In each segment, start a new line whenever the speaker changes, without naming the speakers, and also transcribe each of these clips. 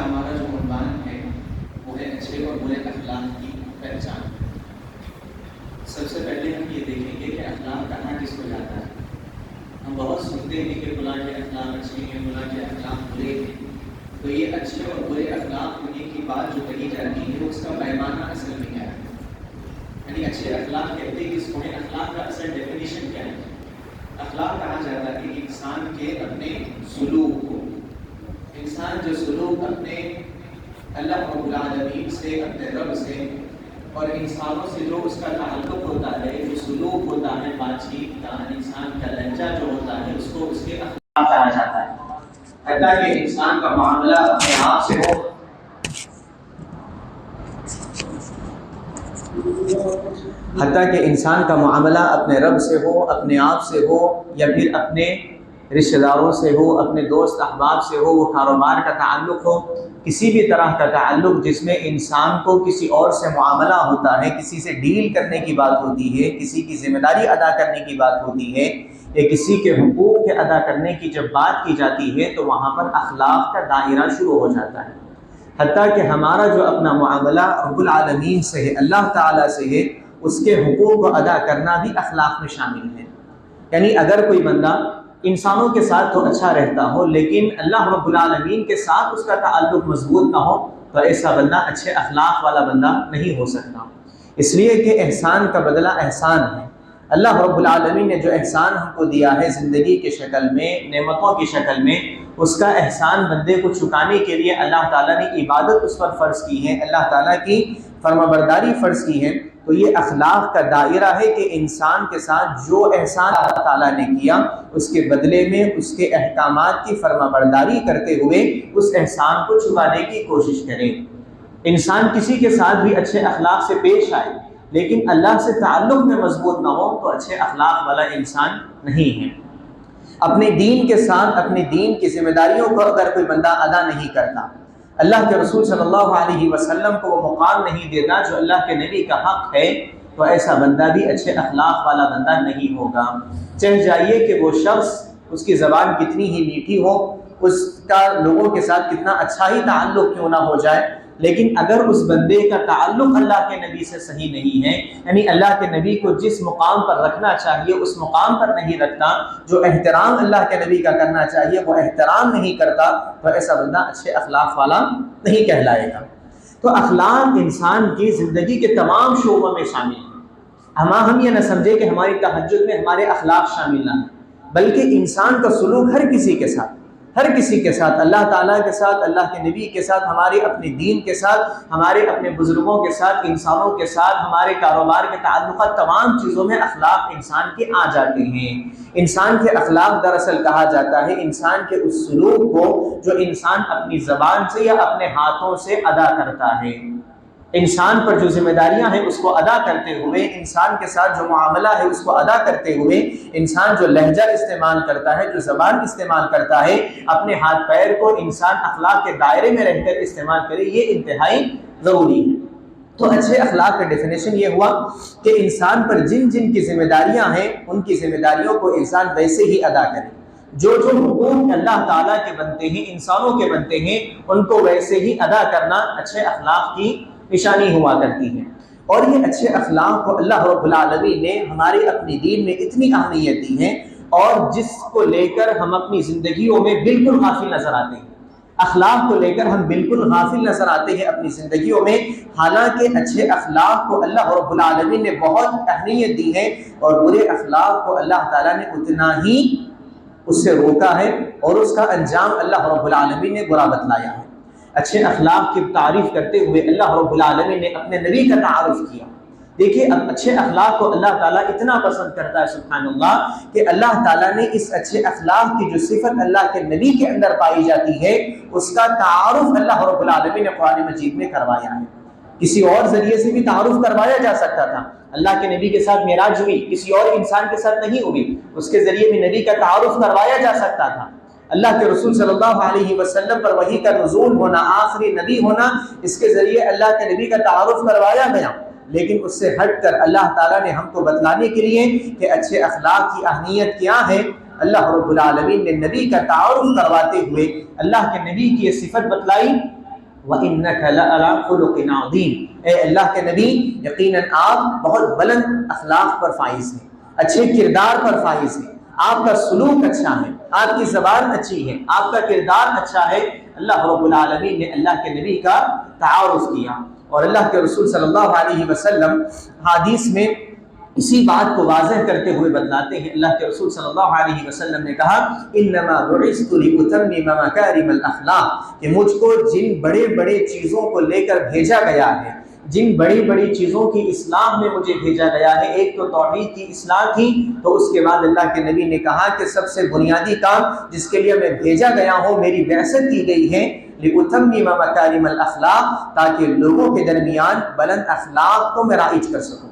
ہمارا جو عنوان ہے وہ ہے اچھے اور برے اخلاق کی پہچان۔ سب سے پہلے ہم یہ دیکھیں گے کہ اخلاق کہاں کس کو جاتا ہے۔ ہم بہت سنتے ہیں کہ فلاں کے اخلاق اچھے ہیں، فلاں کے اخلاق برے ہیں، تو یہ اچھے اور برے اخلاق ہونے کی بات جو کہی جاتی ہے اس کا پیمانہ اصل میں کیا ہے؟ یعنی اچھے اخلاق کہتے ہیں کس کو ہیں، اخلاق کا اصل ڈیفینیشن کیا ہے؟ اخلاق کہا جاتا ہے انسان کے اپنے سلوک کو، انسان جو سلوک اپنے اللہ رب العالمین سے، اپنے رب سے اور انسانوں سے جو اس کا تعلق ہوتا ہے، جو سلوک ہوتا ہے بات چیت کا، انسان کا لہجہ جو ہوتا ہے، اس کو اس کے اخلاق کہا جاتا ہے۔ حتیٰ کہ انسان کا معاملہ اپنے آپ سے ہو، حتیٰ کہ انسان کا معاملہ اپنے رب سے ہو، اپنے آپ سے ہو، یا پھر اپنے رشتہ داروں سے ہو، اپنے دوست احباب سے ہو، وہ کاروبار کا تعلق ہو، کسی بھی طرح کا تعلق جس میں انسان کو کسی اور سے معاملہ ہوتا ہے، کسی سے ڈیل کرنے کی بات ہوتی ہے، کسی کی ذمہ داری ادا کرنے کی بات ہوتی ہے، یا کسی کے حقوق کے ادا کرنے کی جب بات کی جاتی ہے تو وہاں پر اخلاق کا دائرہ شروع ہو جاتا ہے۔ حتیٰ کہ ہمارا جو اپنا معاملہ رب العالمین سے ہے، اللہ تعالیٰ سے ہے، اس کے حقوق کو ادا کرنا بھی اخلاق میں شامل ہے۔ یعنی اگر کوئی بندہ انسانوں کے ساتھ تو اچھا رہتا ہو لیکن اللہ رب العالمین کے ساتھ اس کا تعلق مضبوط نہ ہو تو ایسا بندہ اچھے اخلاق والا بندہ نہیں ہو سکتا۔ اس لیے کہ احسان کا بدلہ احسان ہے۔ اللہ رب العالمین نے جو احسان ہم کو دیا ہے زندگی کی شکل میں، نعمتوں کی شکل میں، اس کا احسان بندے کو چکانے کے لیے اللہ تعالیٰ نے عبادت اس پر فرض کی ہے، اللہ تعالیٰ کی فرما برداری فرض کی ہے۔ تو یہ اخلاق کا دائرہ ہے کہ انسان کے ساتھ جو احسان اللہ تعالیٰ نے کیا اس کے بدلے میں اس کے احکامات کی فرما برداری کرتے ہوئے اس احسان کو چکانے کی کوشش کریں۔ انسان کسی کے ساتھ بھی اچھے اخلاق سے پیش آئے لیکن اللہ سے تعلق میں مضبوط نہ ہو تو اچھے اخلاق والا انسان نہیں ہے۔ اپنے دین کے ساتھ اپنے دین کی ذمہ داریوں کو اگر کوئی بندہ ادا نہیں کرتا، اللہ کے رسول صلی اللہ علیہ وسلم کو وہ مقام نہیں دیتا جو اللہ کے نبی کا حق ہے، تو ایسا بندہ بھی اچھے اخلاق والا بندہ نہیں ہوگا۔ چاہے جائیے کہ وہ شخص، اس کی زبان کتنی ہی میٹھی ہو، اس کا لوگوں کے ساتھ کتنا اچھا ہی تعلق کیوں نہ ہو جائے، لیکن اگر اس بندے کا تعلق اللہ کے نبی سے صحیح نہیں ہے، یعنی اللہ کے نبی کو جس مقام پر رکھنا چاہیے اس مقام پر نہیں رکھتا، جو احترام اللہ کے نبی کا کرنا چاہیے وہ احترام نہیں کرتا، تو ایسا بندہ اچھے اخلاق والا نہیں کہلائے گا۔ تو اخلاق انسان کی زندگی کے تمام شعبوں میں شامل ہے۔ ہم یہ نہ سمجھے کہ ہماری تہجد میں ہمارے اخلاق شامل نہ ہیں، بلکہ انسان کا سلوک ہر کسی کے ساتھ، ہر کسی کے ساتھ، اللہ تعالیٰ کے ساتھ، اللہ کے نبی کے ساتھ، ہمارے اپنے دین کے ساتھ، ہمارے اپنے بزرگوں کے ساتھ، انسانوں کے ساتھ، ہمارے کاروبار کے تعلقات، تمام چیزوں میں اخلاق انسان کے آ جاتے ہیں۔ انسان کے اخلاق دراصل کہا جاتا ہے انسان کے اس سلوک کو جو انسان اپنی زبان سے یا اپنے ہاتھوں سے ادا کرتا ہے۔ انسان پر جو ذمہ داریاں ہیں اس کو ادا کرتے ہوئے، انسان کے ساتھ جو معاملہ ہے اس کو ادا کرتے ہوئے، انسان جو لہجہ استعمال کرتا ہے، جو زبان استعمال کرتا ہے، اپنے ہاتھ پیر کو انسان اخلاق کے دائرے میں رہ کر استعمال کرے، یہ انتہائی ضروری ہے۔ تو اچھے اخلاق کا ڈیفینیشن یہ ہوا کہ انسان پر جن جن کی ذمہ داریاں ہیں ان کی ذمہ داریوں کو انسان ویسے ہی ادا کرے، جو جو حقوق اللہ تعالیٰ کے بنتے ہیں، انسانوں کے بنتے ہیں، ان کو ویسے ہی ادا کرنا اچھے اخلاق کی نشانی ہوا کرتی ہے۔ اور یہ اچھے اخلاق کو اللہ رب العالمین نے ہمارے اپنی دین میں اتنی اہمیت دی ہے اور جس کو لے کر ہم اپنی زندگیوں میں بالکل غافل نظر آتے ہیں، اخلاق کو لے کر ہم بالکل غافل نظر آتے ہیں اپنی زندگیوں میں، حالانکہ اچھے اخلاق کو اللہ رب العالمین نے بہت اہمیت دی ہے اور برے اخلاق کو اللہ تعالیٰ نے اتنا ہی اس سے روکا ہے اور اس کا انجام اللہ رب العالمین نے برا بتلایا ہے۔ اچھے اخلاق کی تعریف کرتے ہوئے اللہ رب العالمین نے اپنے نبی کا تعارف کیا۔ دیکھیے اب اچھے اخلاق کو اللہ تعالیٰ اتنا پسند کرتا ہے سبحان اللہ کہ اللہ تعالیٰ نے اس اچھے اخلاق کی جو صفت اللہ کے نبی کے اندر پائی جاتی ہے اس کا تعارف اللہ رب العالمین نے قرآن مجید میں کروایا ہے۔ کسی اور ذریعے سے بھی تعارف کروایا جا سکتا تھا، اللہ کے نبی کے ساتھ معراج ہوئی، کسی اور انسان کے ساتھ نہیں ہوئی، اس کے ذریعے بھی نبی کا تعارف کروایا جا سکتا تھا۔ اللہ کے رسول صلی اللہ علیہ وسلم پر وحی کا نزول ہونا، آخری نبی ہونا، اس کے ذریعے اللہ کے نبی کا تعارف کروایا گیا، لیکن اس سے ہٹ کر اللہ تعالیٰ نے ہم کو بتلانے کے لیے کہ اچھے اخلاق کی اہمیت کیا ہے، اللہ رب العالمین نے نبی کا تعارف کرواتے ہوئے اللہ کے نبی کی یہ صفت بتلائی وَإِنَّكَ لَعَلَىٰ خُلُقٍ عَظِيمٍ، اے اللہ کے نبی یقیناً آپ بہت بلند اخلاق پر فائز ہیں، اچھے کردار پر فائز ہیں، آپ کا سلوک اچھا ہے، آپ کی زبان اچھی ہے، آپ کا کردار اچھا ہے۔ اللہ رب العالمین نے اللہ کے نبی کا تعارف کیا، اور اللہ کے رسول صلی اللہ علیہ وسلم حدیث میں اسی بات کو واضح کرتے ہوئے بتلاتے ہیں۔ اللہ کے رسول صلی اللہ علیہ وسلم نے کہا انما بعثت لاتمم مکارم الاخلاق، کہ مجھ کو جن بڑے بڑے چیزوں کو لے کر بھیجا گیا ہے، جن بڑی بڑی چیزوں کی اصلاح میں مجھے بھیجا گیا ہے، ایک تو توحید کی اصلاح تھی، تو اس کے بعد اللہ کے نبی نے کہا کہ سب سے بنیادی کام جس کے لیے میں بھیجا گیا ہوں، میری بعثت کی گئی ہے، لاتمم مکارم الاخلاق، تاکہ لوگوں کے درمیان بلند اخلاق کو میں رائج کر سکوں،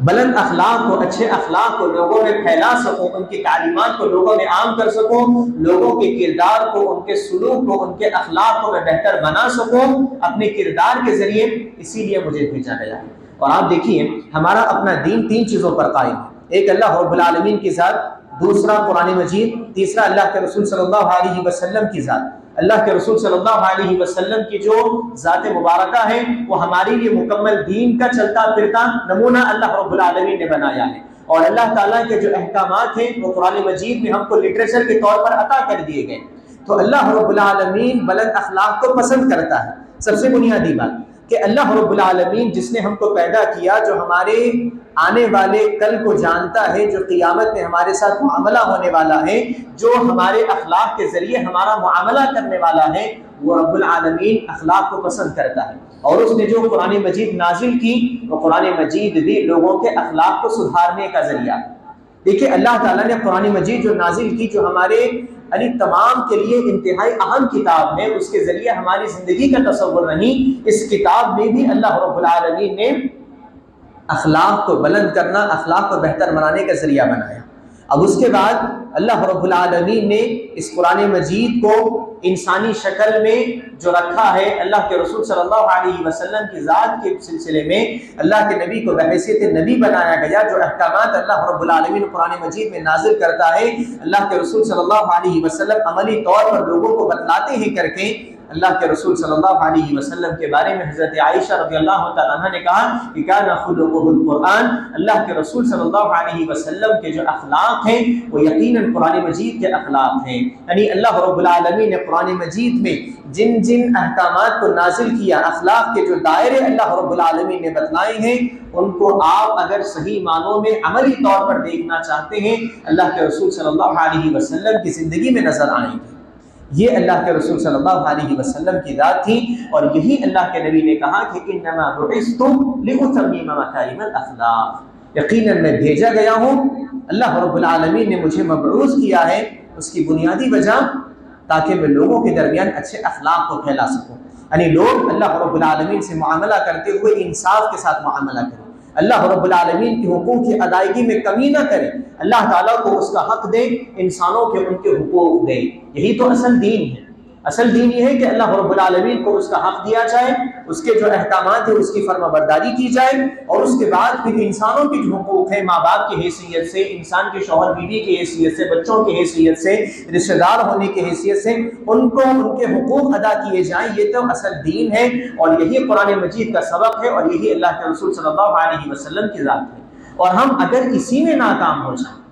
بلند اخلاق کو، اچھے اخلاق کو لوگوں میں پھیلا سکوں، ان کی تعلیمات کو لوگوں میں عام کر سکوں، لوگوں کے کردار کو، ان کے سلوک کو، ان کے اخلاق کو میں بہتر بنا سکوں اپنے کردار کے ذریعے، اسی لیے مجھے بھیجا گیا ہے۔ اور آپ دیکھیے ہمارا اپنا دین تین چیزوں پر قائم ہے، ایک اللہ رب العالمین کی ذات، دوسرا قرآن مجید، تیسرا اللہ کے رسول صلی اللہ علیہ وسلم کی ذات۔ اللہ کے رسول صلی اللہ علیہ وسلم کی جو ذات مبارکہ ہے وہ ہمارے لیے مکمل دین کا چلتا پھرتا نمونہ اللہ رب العالمین نے بنایا ہے، اور اللہ تعالیٰ کے جو احکامات ہیں وہ قرآن مجید میں ہم کو لٹریچر کے طور پر عطا کر دیے گئے۔ تو اللہ رب العالمین بلند اخلاق کو پسند کرتا ہے۔ سب سے بنیادی بات کہ اللہ رب العالمین جس نے ہم کو پیدا کیا، جو ہمارے آنے والے کل کو جانتا ہے، جو قیامت میں ہمارے ساتھ معاملہ ہونے والا ہے، جو ہمارے اخلاق کے ذریعے ہمارا معاملہ کرنے والا ہے، وہ رب العالمین اخلاق کو پسند کرتا ہے۔ اور اس نے جو قرآن مجید نازل کی، وہ قرآن مجید بھی لوگوں کے اخلاق کو سدھارنے کا ذریعہ۔ دیکھیے اللہ تعالیٰ نے قرآن مجید جو نازل کی، جو ہمارے تمام کے لیے انتہائی اہم کتاب ہے، اس کے ذریعے ہماری زندگی کا تصور نہیں، اس کتاب میں بھی اللہ رب العالمین نے اخلاق کو بلند کرنا، اخلاق کو بہتر بنانے کا ذریعہ بنایا۔ اب اس کے بعد اللہ رب العالمین نے اس قرآن مجید کو انسانی شکل میں جو رکھا ہے، اللہ کے رسول صلی اللہ علیہ وسلم کی ذات کے سلسلے میں اللہ کے نبی کو بحیثیت نبی بنایا گیا۔ جو احکامات اللہ رب العالمین قرآن مجید میں نازل کرتا ہے، اللہ کے رسول صلی اللہ علیہ وسلم عملی طور پر لوگوں کو بتلاتے ہیں کر کے۔ اللہ کے رسول صلی اللہ علیہ وسلم کے بارے میں حضرت عائشہ رضی اللہ تعالیٰ عنہ نے کہا کہ کان خلقہ القرآن، اللہ کے رسول صلی اللہ علیہ وسلم کے جو اخلاق ہیں وہ یقیناً قرآن مجید کے اخلاق ہیں۔ یعنی اللہ رب العالمین نے قرآن مجید میں جن جن احکامات کو نازل کیا، اخلاق کے جو دائرے اللہ رب العالمین نے بتلائے ہیں، ان کو آپ اگر صحیح معنوں میں عملی طور پر دیکھنا چاہتے ہیں، اللہ کے رسول صلی اللہ علیہ وسلم کی زندگی میں نظر آئیں گے۔ یہ اللہ کے رسول صلی اللہ علیہ وسلم کی ذات تھی، اور یہی اللہ کے نبی نے کہا کہ انما بعثت لاتمم مکارم الاخلاق، یقیناً میں بھیجا گیا ہوں، اللہ رب العالمین نے مجھے مبعوث کیا ہے، اس کی بنیادی وجہ تاکہ میں لوگوں کے درمیان اچھے اخلاق کو پھیلا سکوں۔ یعنی لوگ اللہ رب العالمین سے معاملہ کرتے ہوئے انصاف کے ساتھ معاملہ کریں، اللہ رب العالمین کے حقوق کی ادائیگی میں کمی نہ کریں، اللہ تعالیٰ کو اس کا حق دے، انسانوں کے ان کے حقوق دے۔ یہی تو اصل دین ہے۔ اصل دین یہ ہے کہ اللہ رب العالمین کو اس کا حق دیا جائے، اس کے جو احکامات ہیں اس کی فرما برداری کی جائے، اور اس کے بعد پھر انسانوں کے جو حقوق ہیں، ماں باپ کی حیثیت سے، انسان کے شوہر بیوی کی حیثیت سے، بچوں کی حیثیت سے، رشتہ دار ہونے کی حیثیت سے، ان کو ان کے حقوق ادا کیے جائیں۔ یہ تو اصل دین ہے، اور یہی قرآن مجید کا سبق ہے، اور یہی اللہ کے رسول صلی اللہ علیہ وسلم کی ذات ہے۔ اور ہم اگر اسی میں ناکام ہو جائیں،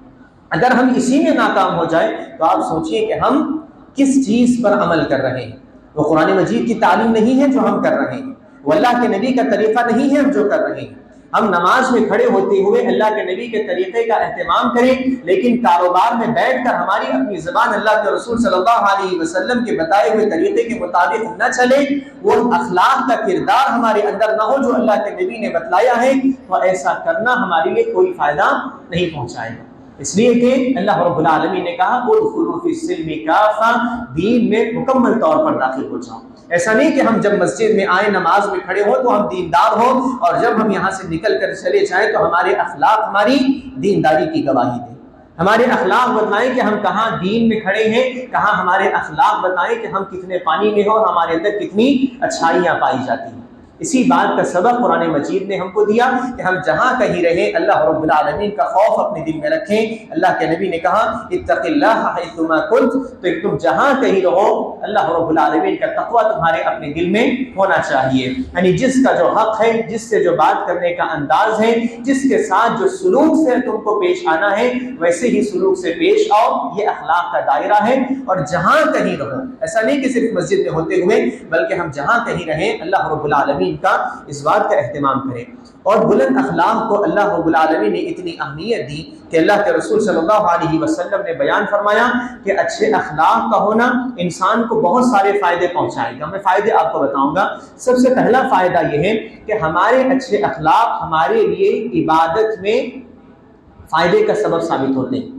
اگر ہم اسی میں ناکام ہو جائیں، تو آپ سوچئے کہ ہم کس چیز پر عمل کر رہے ہیں۔ وہ قرآن مجید کی تعلیم نہیں ہے جو ہم کر رہے ہیں، وہ اللہ کے نبی کا طریقہ نہیں ہے ہم جو کر رہے ہیں۔ ہم نماز میں کھڑے ہوتے ہوئے اللہ کے نبی کے طریقے کا اہتمام کریں، لیکن کاروبار میں بیٹھ کر ہماری اپنی زبان اللہ کے رسول صلی اللہ علیہ وسلم کے بتائے ہوئے طریقے کے مطابق نہ چلے، وہ اخلاق کا کردار ہمارے اندر نہ ہو جو اللہ کے نبی نے بتلایا ہے، تو ایسا کرنا ہمارے لیے کوئی فائدہ نہیں پہنچائے گا۔ اس لیے کہ اللہ رب العالمین نے کہا ادخلوا فی السلم کافہ، دین میں مکمل طور پر داخل ہو جاؤ۔ ایسا نہیں کہ ہم جب مسجد میں آئیں، نماز میں کھڑے ہوں تو ہم دیندار ہوں، اور جب ہم یہاں سے نکل کر چلے جائیں تو ہمارے اخلاق ہماری دینداری کی گواہی دیں، ہمارے اخلاق بتائیں کہ ہم کہاں دین میں کھڑے ہیں، کہاں ہمارے اخلاق بتائیں کہ ہم کتنے پانی میں ہیں اور ہمارے اندر کتنی اچھائیاں پائی جاتی ہیں۔ اسی بات کا سبق قرآن مجید نے ہم کو دیا کہ ہم جہاں کہیں رہیں اللہ رب العالمین کا خوف اپنے دل میں رکھیں۔ اللہ کے نبی نے کہا اتق اللہ حیثما کنت، تو تم جہاں کہیں رہو اللہ رب العالمین کا تقوی تمہارے اپنے دل میں ہونا چاہیے۔ یعنی جس کا جو حق ہے، جس سے جو بات کرنے کا انداز ہے، جس کے ساتھ جو سلوک سے تم کو پیش آنا ہے، ویسے ہی سلوک سے پیش آؤ، یہ اخلاق کا دائرہ ہے۔ اور جہاں کہیں رہو، ایسا نہیں کہ صرف مسجد میں ہوتے ہوئے، بلکہ ہم جہاں کہیں رہیں اللہ رب العالمین کا اس بات کا اہتمام کریں۔ اور بلند اخلاق کو اللہ رب العالمین نے اتنی اہمیت دی کہ اللہ کے رسول صلی اللہ علیہ وسلم نے بیان فرمایا کہ اچھے اخلاق کا ہونا انسان کو بہت سارے فائدے پہنچائے گا۔ میں فائدے آپ کو بتاؤں گا۔ سب سے پہلا فائدہ یہ ہے کہ ہمارے اچھے اخلاق ہمارے لیے عبادت میں فائدے کا سبب ثابت ہوتے ہیں۔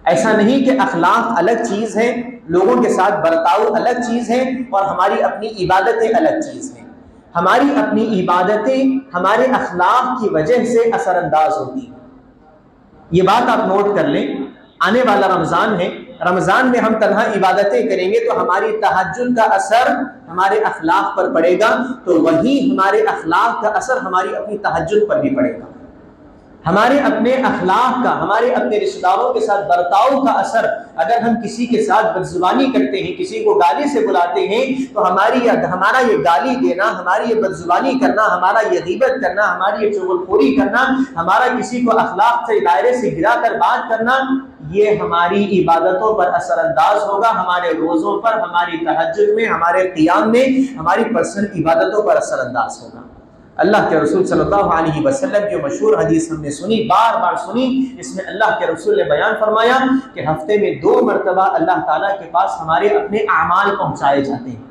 ایسا نہیں کہ اخلاق الگ چیز ہے، لوگوں کے ساتھ برتاؤ الگ چیز ہے، اور ہماری اپنی عبادتیں الگ چیز ہیں۔ ہماری اپنی عبادتیں ہمارے اخلاق کی وجہ سے اثر انداز ہوتی ہیں۔ یہ بات آپ نوٹ کر لیں، آنے والا رمضان ہے، رمضان میں ہم تنہا عبادتیں کریں گے تو ہماری تہجد کا اثر ہمارے اخلاق پر پڑے گا، تو وہی ہمارے اخلاق کا اثر ہماری اپنی تہجد پر بھی پڑے گا۔ ہمارے اپنے اخلاق کا، ہمارے اپنے رشتہ داروں کے ساتھ برتاؤ کا اثر، اگر ہم کسی کے ساتھ بدزبانی کرتے ہیں، کسی کو گالی سے بلاتے ہیں، تو ہمارا یہ گالی دینا، ہماری یہ بدزبانی کرنا، ہمارا یہ غیبت کرنا، ہماری یہ چغل خوری کرنا، ہمارا کسی کو اخلاق سے دائرے سے گرا کر بات کرنا، یہ ہماری عبادتوں پر اثر انداز ہوگا، ہمارے روزوں پر، ہماری تہجد میں، ہمارے قیام میں، ہماری پرسنل عبادتوں پر اثر انداز ہوگا۔ اللہ کے رسول صلی اللہ علیہ وسلم کی مشہور حدیث ہم نے سنی، بار بار سنی، اس میں اللہ کے رسول نے بیان فرمایا کہ ہفتے میں 2 مرتبہ اللہ تعالیٰ کے پاس ہمارے اپنے اعمال پہنچائے جاتے ہیں۔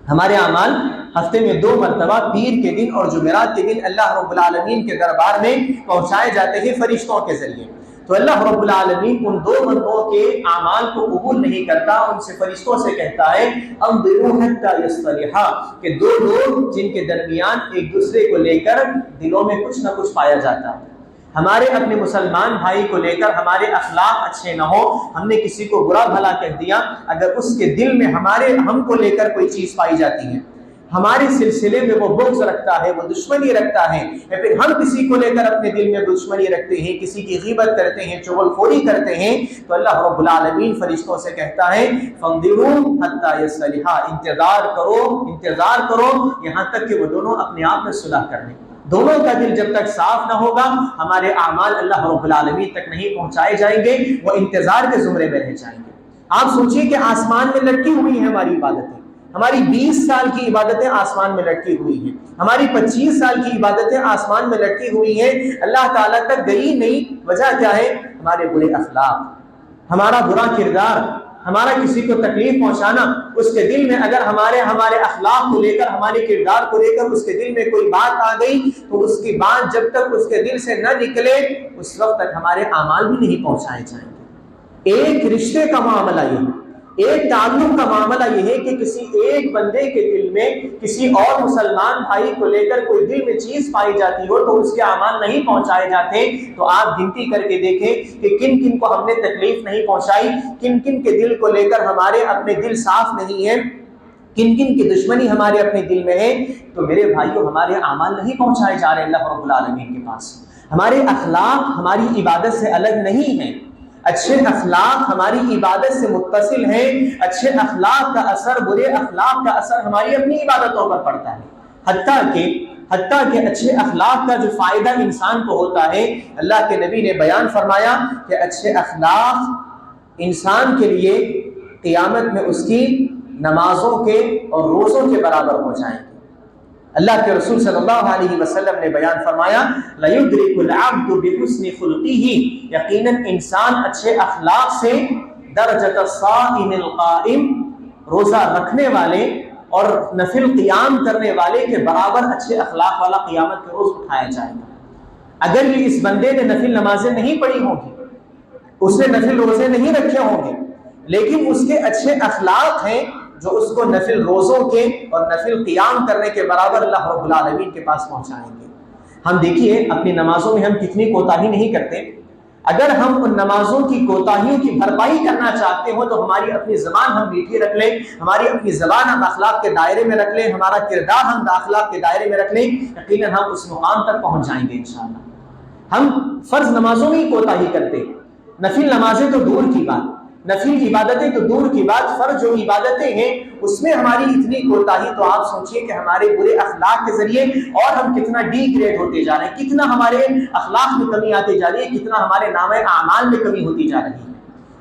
ہمارے اعمال ہفتے میں 2 مرتبہ پیر کے دن اور جمعرات کے دن اللہ رب العالمین کے دربار میں پہنچائے جاتے ہیں فرشتوں کے ذریعے۔ تو اللہ رب العالمین ان 2 بندوں کے اعمال کو قبول نہیں کرتا، ان سے فرشتوں سے کہتا ہے انظروا حتی یصطلحا، کہ 2 لوگ جن کے درمیان ایک دوسرے کو لے کر دلوں میں کچھ نہ کچھ پایا جاتا ہے۔ ہمارے اپنے مسلمان بھائی کو لے کر ہمارے اخلاق اچھے نہ ہو، ہم نے کسی کو برا بھلا کہہ دیا، اگر اس کے دل میں ہم کو لے کر کوئی چیز پائی جاتی ہے، ہمارے سلسلے میں وہ بغض رکھتا ہے، وہ دشمنی رکھتا ہے، یا پھر ہم کسی کو لے کر اپنے دل میں دشمنی رکھتے ہیں، کسی کی غیبت کرتے ہیں، چغل خوری کرتے ہیں، تو اللہ رب العالمین فرشتوں سے کہتا ہے فانظروا حتی یصطلحا، انتظار کرو یہاں تک کہ وہ دونوں اپنے آپ میں صلح کر لیں۔ دونوں کا دل جب تک صاف نہ ہوگا، ہمارے اعمال اللہ رب العالمین تک نہیں پہنچائے جائیں گے، وہ انتظار کے زمرے میں رہ جائیں گے۔ آپ سوچیے کہ آسمان میں لٹکی ہوئی ہیں ہماری عبادتیں، ہماری 20 سال کی عبادتیں آسمان میں لٹکی ہوئی ہیں، ہماری 25 سال کی عبادتیں آسمان میں لٹکی ہوئی ہیں، اللہ تعالیٰ تک گئی نہیں۔ وجہ کیا ہے؟ ہمارے برے اخلاق، ہمارا برا کردار، ہمارا کسی کو تکلیف پہنچانا۔ اس کے دل میں اگر ہمارے اخلاق کو لے کر، ہمارے کردار کو لے کر اس کے دل میں کوئی بات آ گئی، تو اس کی بات جب تک اس کے دل سے نہ نکلے، اس وقت تک ہمارے اعمال بھی نہیں پہنچائے جائیں گے۔ ایک رشتے کا معاملہ یہ ہے، ایک تعلق کا معاملہ یہ ہے کہ کسی ایک بندے کے دل میں کسی اور مسلمان بھائی کو لے کر کوئی دل میں چیز پائی جاتی ہو تو اس کے اعمال نہیں پہنچائے جاتے، تو آپ گنتی کر کے دیکھیں کہ کن کن کو ہم نے تکلیف نہیں پہنچائی، کن کن کے دل کو لے کر ہمارے اپنے دل صاف نہیں ہیں، کن کن کی دشمنی ہمارے اپنے دل میں ہے۔ تو میرے بھائیو، ہمارے اعمال نہیں پہنچائے جا رہے اللہ رب العالمین کے پاس۔ ہمارے اخلاق ہماری عبادت سے الگ نہیں ہیں، اچھے اخلاق ہماری عبادت سے متصل ہیں۔ اچھے اخلاق کا اثر، برے اخلاق کا اثر ہماری اپنی عبادتوں پر پڑتا ہے۔ حتیٰ کہ اچھے اخلاق کا جو فائدہ انسان کو ہوتا ہے، اللہ کے نبی نے بیان فرمایا کہ اچھے اخلاق انسان کے لیے قیامت میں اس کی نمازوں کے اور روزوں کے برابر ہو جائیں گے۔ اللہ کے رسول صلی اللہ علیہ وسلم نے بیان فرمایا لَيُدْرِكُ الْعَبْدُ بِحُسْنِ خُلْقِهِ، یقیناً انسان اچھے اخلاق سے درجۃ الصائم القائم، روزہ رکھنے والے اور نفل قیام کرنے والے کے برابر اچھے اخلاق والا قیامت کے روز اٹھایا جائے گا۔ اگر یہ اس بندے نے نفل نمازیں نہیں پڑھی ہوں گی، اس نے نفل روزے نہیں رکھے ہوں گے، لیکن اس کے اچھے اخلاق ہیں جو اس کو نفل روزوں کے اور نفل قیام کرنے کے برابر اللہ رب العالمین کے پاس پہنچائیں گے۔ ہم دیکھیے اپنی نمازوں میں ہم کتنی کوتاہی نہیں کرتے۔ اگر ہم ان نمازوں کی کوتاہیوں کی بھرپائی کرنا چاہتے ہو تو ہماری اپنی زبان ہم میٹھی رکھ لیں، ہماری اپنی زبان ہم اخلاق کے دائرے میں رکھ لیں، ہمارا کردار ہم اخلاق کے دائرے میں رکھ لیں، یقیناً ہم اس مقام تک پہنچ جائیں گے انشاءاللہ۔ ہم فرض نمازوں میں ہی کوتاہی کرتے ہیں، نفل نمازیں تو دور کی بات، نفل عبادتیں تو دور کی بات، فرض جو عبادتیں ہیں اس میں ہماری اتنی کوتاہی، تو آپ سوچئے کہ ہمارے برے اخلاق کے ذریعے اور ہم کتنا ڈی گریڈ ہوتے جا رہے ہیں، کتنا ہمارے اخلاق میں کمی آتی جا رہی ہے، کتنا ہمارے نامہ اعمال میں کمی ہوتی جا رہی ہے۔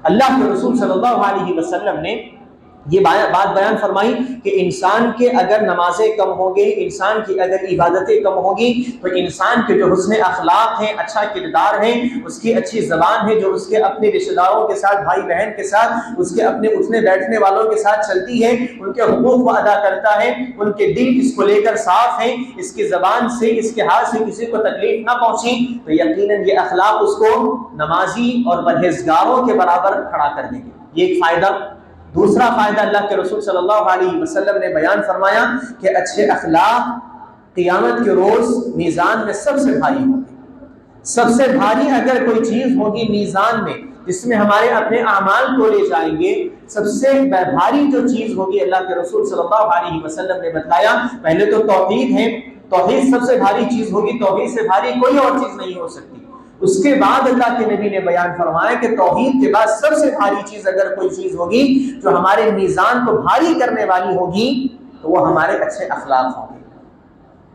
اللہ کے رسول صلی اللہ علیہ وسلم نے یہ بات بیان فرمائی کہ انسان کے اگر نمازیں کم ہوں گی، انسان کی اگر عبادتیں کم ہوگی، تو انسان کے جو حسن اخلاق ہیں، اچھا کردار ہے، اس کی اچھی زبان ہے، جو اس کے اپنے رشتہ داروں کے ساتھ، بھائی بہن کے ساتھ، اس کے اپنے اٹھنے بیٹھنے والوں کے ساتھ چلتی ہے، ان کے حقوق کو ادا کرتا ہے، ان کے دل اس کو لے کر صاف ہیں، اس کی زبان سے، اس کے ہاتھ سے کسی کو تکلیف نہ پہنچی، تو یقیناً یہ اخلاق اس کو نمازی اور پرہیزگاروں کے برابر کھڑا کر دیں گے۔ یہ ایک فائدہ۔ دوسرا فائدہ اللہ کے رسول صلی اللہ علیہ وسلم نے بیان فرمایا کہ اچھے اخلاق قیامت کے روز میزان میں سب سے بھاری ہوں گے۔ سب سے بھاری اگر کوئی چیز ہوگی میزان میں جس میں ہمارے اپنے اعمال کو لے جائیں گے، سب سے بھاری جو چیز ہوگی، اللہ کے رسول صلی اللہ علیہ وسلم نے بتایا، پہلے تو توحید ہے، توحید سب سے بھاری چیز ہوگی، توحید سے بھاری کوئی اور چیز نہیں ہو سکتی۔ اس کے بعد اللہ کے نبی نے بیان فرمایا کہ توحید کے بعد سب سے بھاری چیز اگر کوئی چیز ہوگی جو ہمارے میزان کو بھاری کرنے والی ہوگی، تو وہ ہمارے اچھے اخلاق ہوں گے۔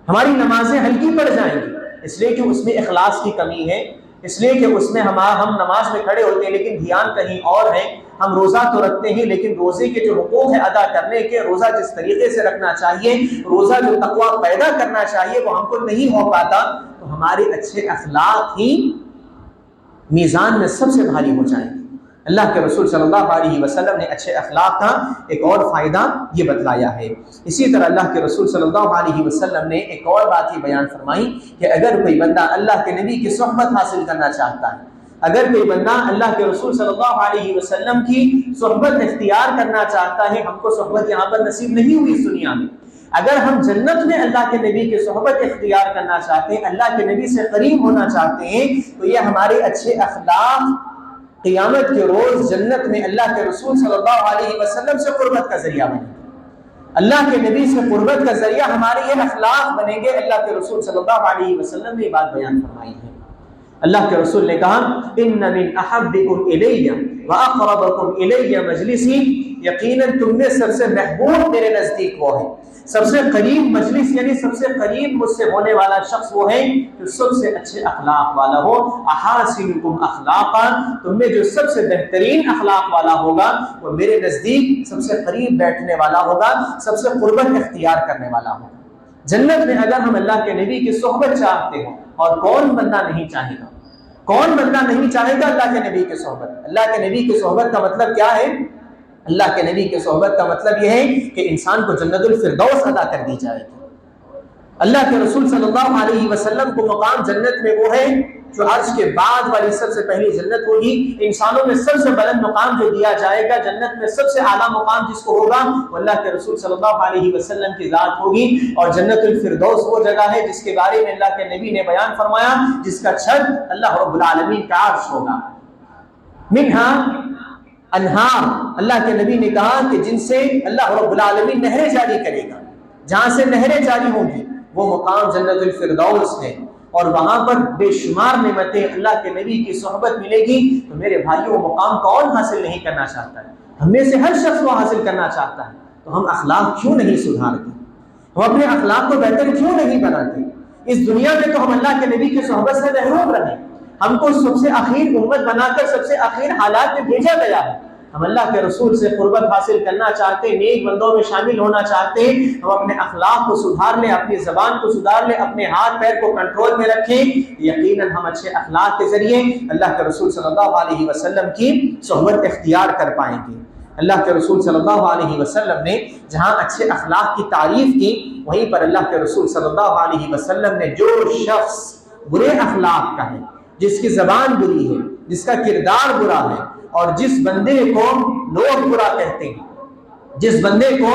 ہماری نمازیں ہلکی پڑ جائیں گی، اس لیے کہ اس میں اخلاص کی کمی ہے، اس لیے کہ اس میں ہم نماز میں کھڑے ہوتے ہیں لیکن دھیان کہیں اور ہے، ہم روزہ تو رکھتے ہیں لیکن روزے کے جو حقوق ہے ادا کرنے کے، روزہ جس طریقے سے رکھنا چاہیے، روزہ جو تقویٰ پیدا کرنا چاہیے وہ ہم کو نہیں ہو پاتا، تو ہمارے اچھے اخلاق ہی میزان میں سب سے بھاری ہو جائیں گے۔ اللہ کے رسول صلی اللہ علیہ وسلم نے اچھے اخلاق کا ایک اور فائدہ یہ بتلایا ہے۔ اسی طرح اللہ کے رسول صلی اللہ علیہ وسلم نے ایک اور بات یہ بیان فرمائی کہ اگر کوئی بندہ اللہ کے نبی کی صحبت حاصل کرنا چاہتا ہے، اگر کوئی بندہ اللہ کے رسول صلی اللہ علیہ وسلم کی صحبت اختیار کرنا چاہتا ہے، ہم کو صحبت یہاں پر نصیب نہیں ہوئی اس دنیا میں، اگر ہم جنت میں اللہ کے نبی کی صحبت اختیار کرنا چاہتے ہیں، اللہ کے نبی سے قریب ہونا چاہتے ہیں، تو یہ ہمارے اچھے اخلاق قیامت کے روز جنت میں اللہ کے رسول صلی اللہ علیہ وسلم سے قربت کا ذریعہ بنیں گے۔ اللہ کے نبی سے قربت کا ذریعہ ہمارے یہ اخلاق بنیں گے۔ اللہ کے رسول صلی اللہ علیہ وسلم نے یہ بات بیان فرمائی ہے۔ اللہ کے رسول نے کہا ان من احبکم الی واقربکم الی مجلسی، یقیناً تم میں سب سے محبوب میرے نزدیک وہ ہے، سب سے قریب مجلس یعنی سب سے قریب مجھ سے ہونے والا شخص وہ ہے جو سب سے اچھے اخلاق والا ہو۔ احاسنکم اخلاقا، تم میں جو سب سے بہترین اخلاق والا ہوگا وہ میرے نزدیک سب سے قریب بیٹھنے والا ہوگا، سب سے قربت اختیار کرنے والا ہوگا۔ جنت میں اگر ہم اللہ کے نبی کی صحبت چاہتے ہوں، اور کون بندہ نہیں چاہے گا، کون بندہ نہیں چاہے گا اللہ کے نبی کی صحبت؟ اللہ کے نبی کی صحبت کا مطلب کیا ہے؟ اللہ کے نبی کی صحبت کا مطلب یہ ہے کہ انسان کو جنت الفردوس عطا کر دی جائے گی۔ اللہ کے رسول صلی اللہ علیہ وسلم کو مقام جنت میں وہ ہے جو عرش کے بعد والی سب سے پہلی جنت ہوگی۔ انسانوں میں سب سے بلند مقام جو دیا جائے گا جنت میں، سب سے اعلیٰ مقام جس کو ہوگا وہ اللہ کے رسول صلی اللہ علیہ وسلم کی ذات ہوگی۔ اور جنت الفردوس وہ جگہ ہے جس کے بارے میں اللہ کے نبی نے بیان فرمایا جس کا چھت اللہ رب العالمین کا عرش ہوگا۔ منہا انہار، اللہ کے نبی نے کہا کہ جن سے اللہ رب العالمین نہریں جاری کرے گا، جہاں سے نہریں جاری ہوں گی وہ مقام جنت الفردوس ہے، اور وہاں پر بے شمار نعمتیں اللہ کے نبی کی صحبت ملے گی۔ تو میرے بھائیوں وہ مقام کون حاصل نہیں کرنا چاہتا ہے؟ ہم میں سے ہر شخص وہ حاصل کرنا چاہتا ہے، تو ہم اخلاق کیوں نہیں سدھارتے؟ ہم اپنے اخلاق کو بہتر کیوں نہیں بناتے؟ اس دنیا میں تو ہم اللہ کے نبی کی صحبت سے محروم رہے، ہم کو سب سے اخیر امت بنا کر سب سے اخیر حالات میں بھیجا گیا ہے۔ ہم اللہ کے رسول سے قربت حاصل کرنا چاہتے ہیں، نیک بندوں میں شامل ہونا چاہتے ہیں، ہم اپنے اخلاق کو سدھار لیں، اپنی زبان کو سدھار لیں، اپنے ہاتھ پیر کو کنٹرول میں رکھیں، یقیناً ہم اچھے اخلاق کے ذریعے اللہ کے رسول صلی اللہ علیہ وسلم کی صحبت اختیار کر پائیں گے۔ اللہ کے رسول صلی اللہ علیہ وسلم نے جہاں اچھے اخلاق کی تعریف کی، وہیں پر اللہ کے رسول صلی اللہ علیہ وسلم نے جو شخص برے اخلاق کا ہے، جس کی زبان بری ہے، جس کا کردار برا ہے، اور جس بندے کو لوگ برا کہتے ہیں، جس بندے کو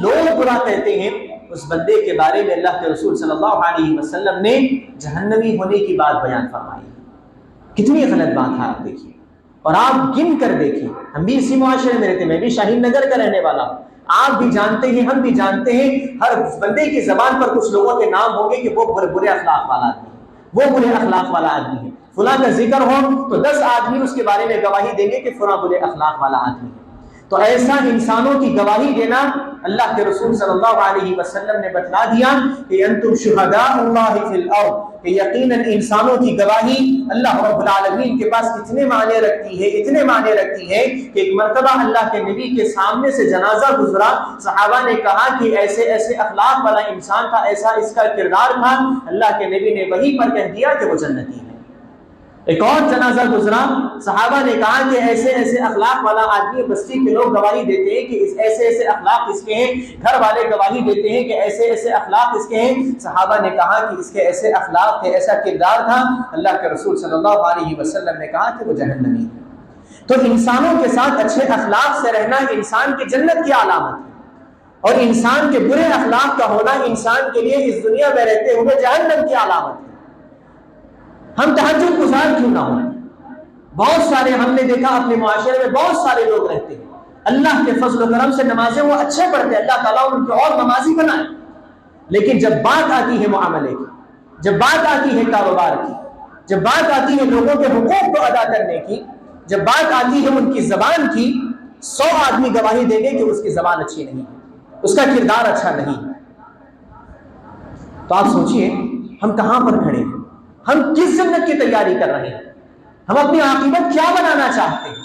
لوگ برا کہتے ہیں، اس بندے کے بارے میں اللہ کے رسول صلی اللہ علیہ وسلم نے جہنمی ہونے کی بات بیان فرمائی۔ کتنی غلط بات ہے، آپ دیکھیے اور آپ گن کر دیکھیں. ہم بھی اسی معاشرے میں رہتے ہیں، میں بھی شاہین نگر کا رہنے والا ہوں. آپ بھی جانتے ہیں، ہم بھی جانتے ہیں، ہر بندے کی زبان پر کچھ لوگوں کے نام ہوں گے کہ وہ برے اخلاق والا آدمی ہے، وہ برے اخلاق والا آدمی ہے. فلاں کا ذکر ہو تو 10 آدمی اس کے بارے میں گواہی دیں گے کہ فلاں برے اخلاق والا آدمی ہے. تو ایسا انسانوں کی گواہی دینا اللہ کے رسول صلی اللہ علیہ وسلم نے بتلا دیا کہ انتم شہداء اللہ فی الارض، کہ یقیناً انسانوں کی گواہی اللہ رب العالمین کے پاس اتنے معنی رکھتی ہے، اتنے معنی رکھتی ہے کہ ایک مرتبہ اللہ کے نبی کے سامنے سے جنازہ گزرا. صحابہ نے کہا کہ ایسے ایسے اخلاق والا انسان تھا، ایسا اس کا کردار تھا. اللہ کے نبی نے وہیں پر کہہ دیا کہ وہ جنتی ہے. ایک اور جنازہ گزرا، صحابہ نے کہا کہ ایسے ایسے اخلاق والا آدمی، بستی کے لوگ گواہی دیتے ہیں کہ ایسے ایسے اخلاق اس کے ہیں، گھر والے گواہی دیتے ہیں کہ ایسے ایسے اخلاق اس کے ہیں. صحابہ نے کہا کہ اس کے ایسے اخلاق تھے، ایسا کردار تھا. اللہ کے رسول صلی اللہ علیہ وسلم نے کہا کہ وہ جہنمی ہے. تو انسانوں کے ساتھ اچھے اخلاق سے رہنا انسان کی جنت کی علامت ہے، اور انسان کے برے اخلاق کا ہونا انسان کے لیے اس دنیا میں رہتے ہوئے جہنم کی علامت ہے. ہم تہجد گزار کیوں نہ ہوں؟ بہت سارے ہم نے دیکھا اپنے معاشرے میں بہت سارے لوگ رہتے ہیں، اللہ کے فضل و کرم سے نمازیں وہ اچھے پڑھتے ہیں، اللہ تعالیٰ ان کو اور نمازی بنائے. لیکن جب بات آتی ہے معاملے کی، جب بات آتی ہے کاروبار کی، جب بات آتی ہے لوگوں کے حقوق کو ادا کرنے کی، جب بات آتی ہے ان کی زبان کی، 100 آدمی گواہی دیں گے کہ اس کی زبان اچھی نہیں ہے، اس کا کردار اچھا نہیں ہے. تو آپ سوچئے ہم کہاں پر کھڑے ہیں؟ ہم کس جنت کی تیاری کر رہے ہیں؟ ہم اپنی عاقبت کیا بنانا چاہتے ہیں؟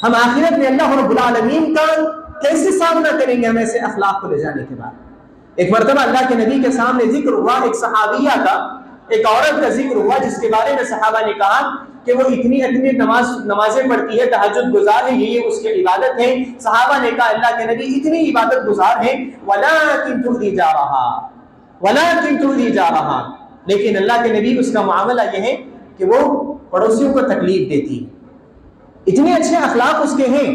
ہم آخرت میں اللہ رب العالمین کا کیسے سامنا کریں گے ہم ایسے اخلاق کو لے جانے کے بعد؟ ایک مرتبہ اللہ کے نبی کے سامنے ذکر ہوا ایک صحابیہ کا، ایک عورت کا ذکر ہوا جس کے بارے میں صحابہ نے کہا کہ وہ اتنی نمازیں پڑھتی ہے، تہجد گزار ہے، یہ اس کی عبادت ہے. صحابہ نے کہا اللہ کے نبی اتنی عبادت گزار ہے، وَلَٰكِن تُؤْذِي جَارَهَا، وَلَٰكِن تُؤْذِي جَارَهَا، لیکن اللہ کے نبی اس کا معاملہ یہ ہے کہ وہ پڑوسیوں کو تکلیف دیتی ہے. اتنے اچھے اخلاق اس کے ہیں،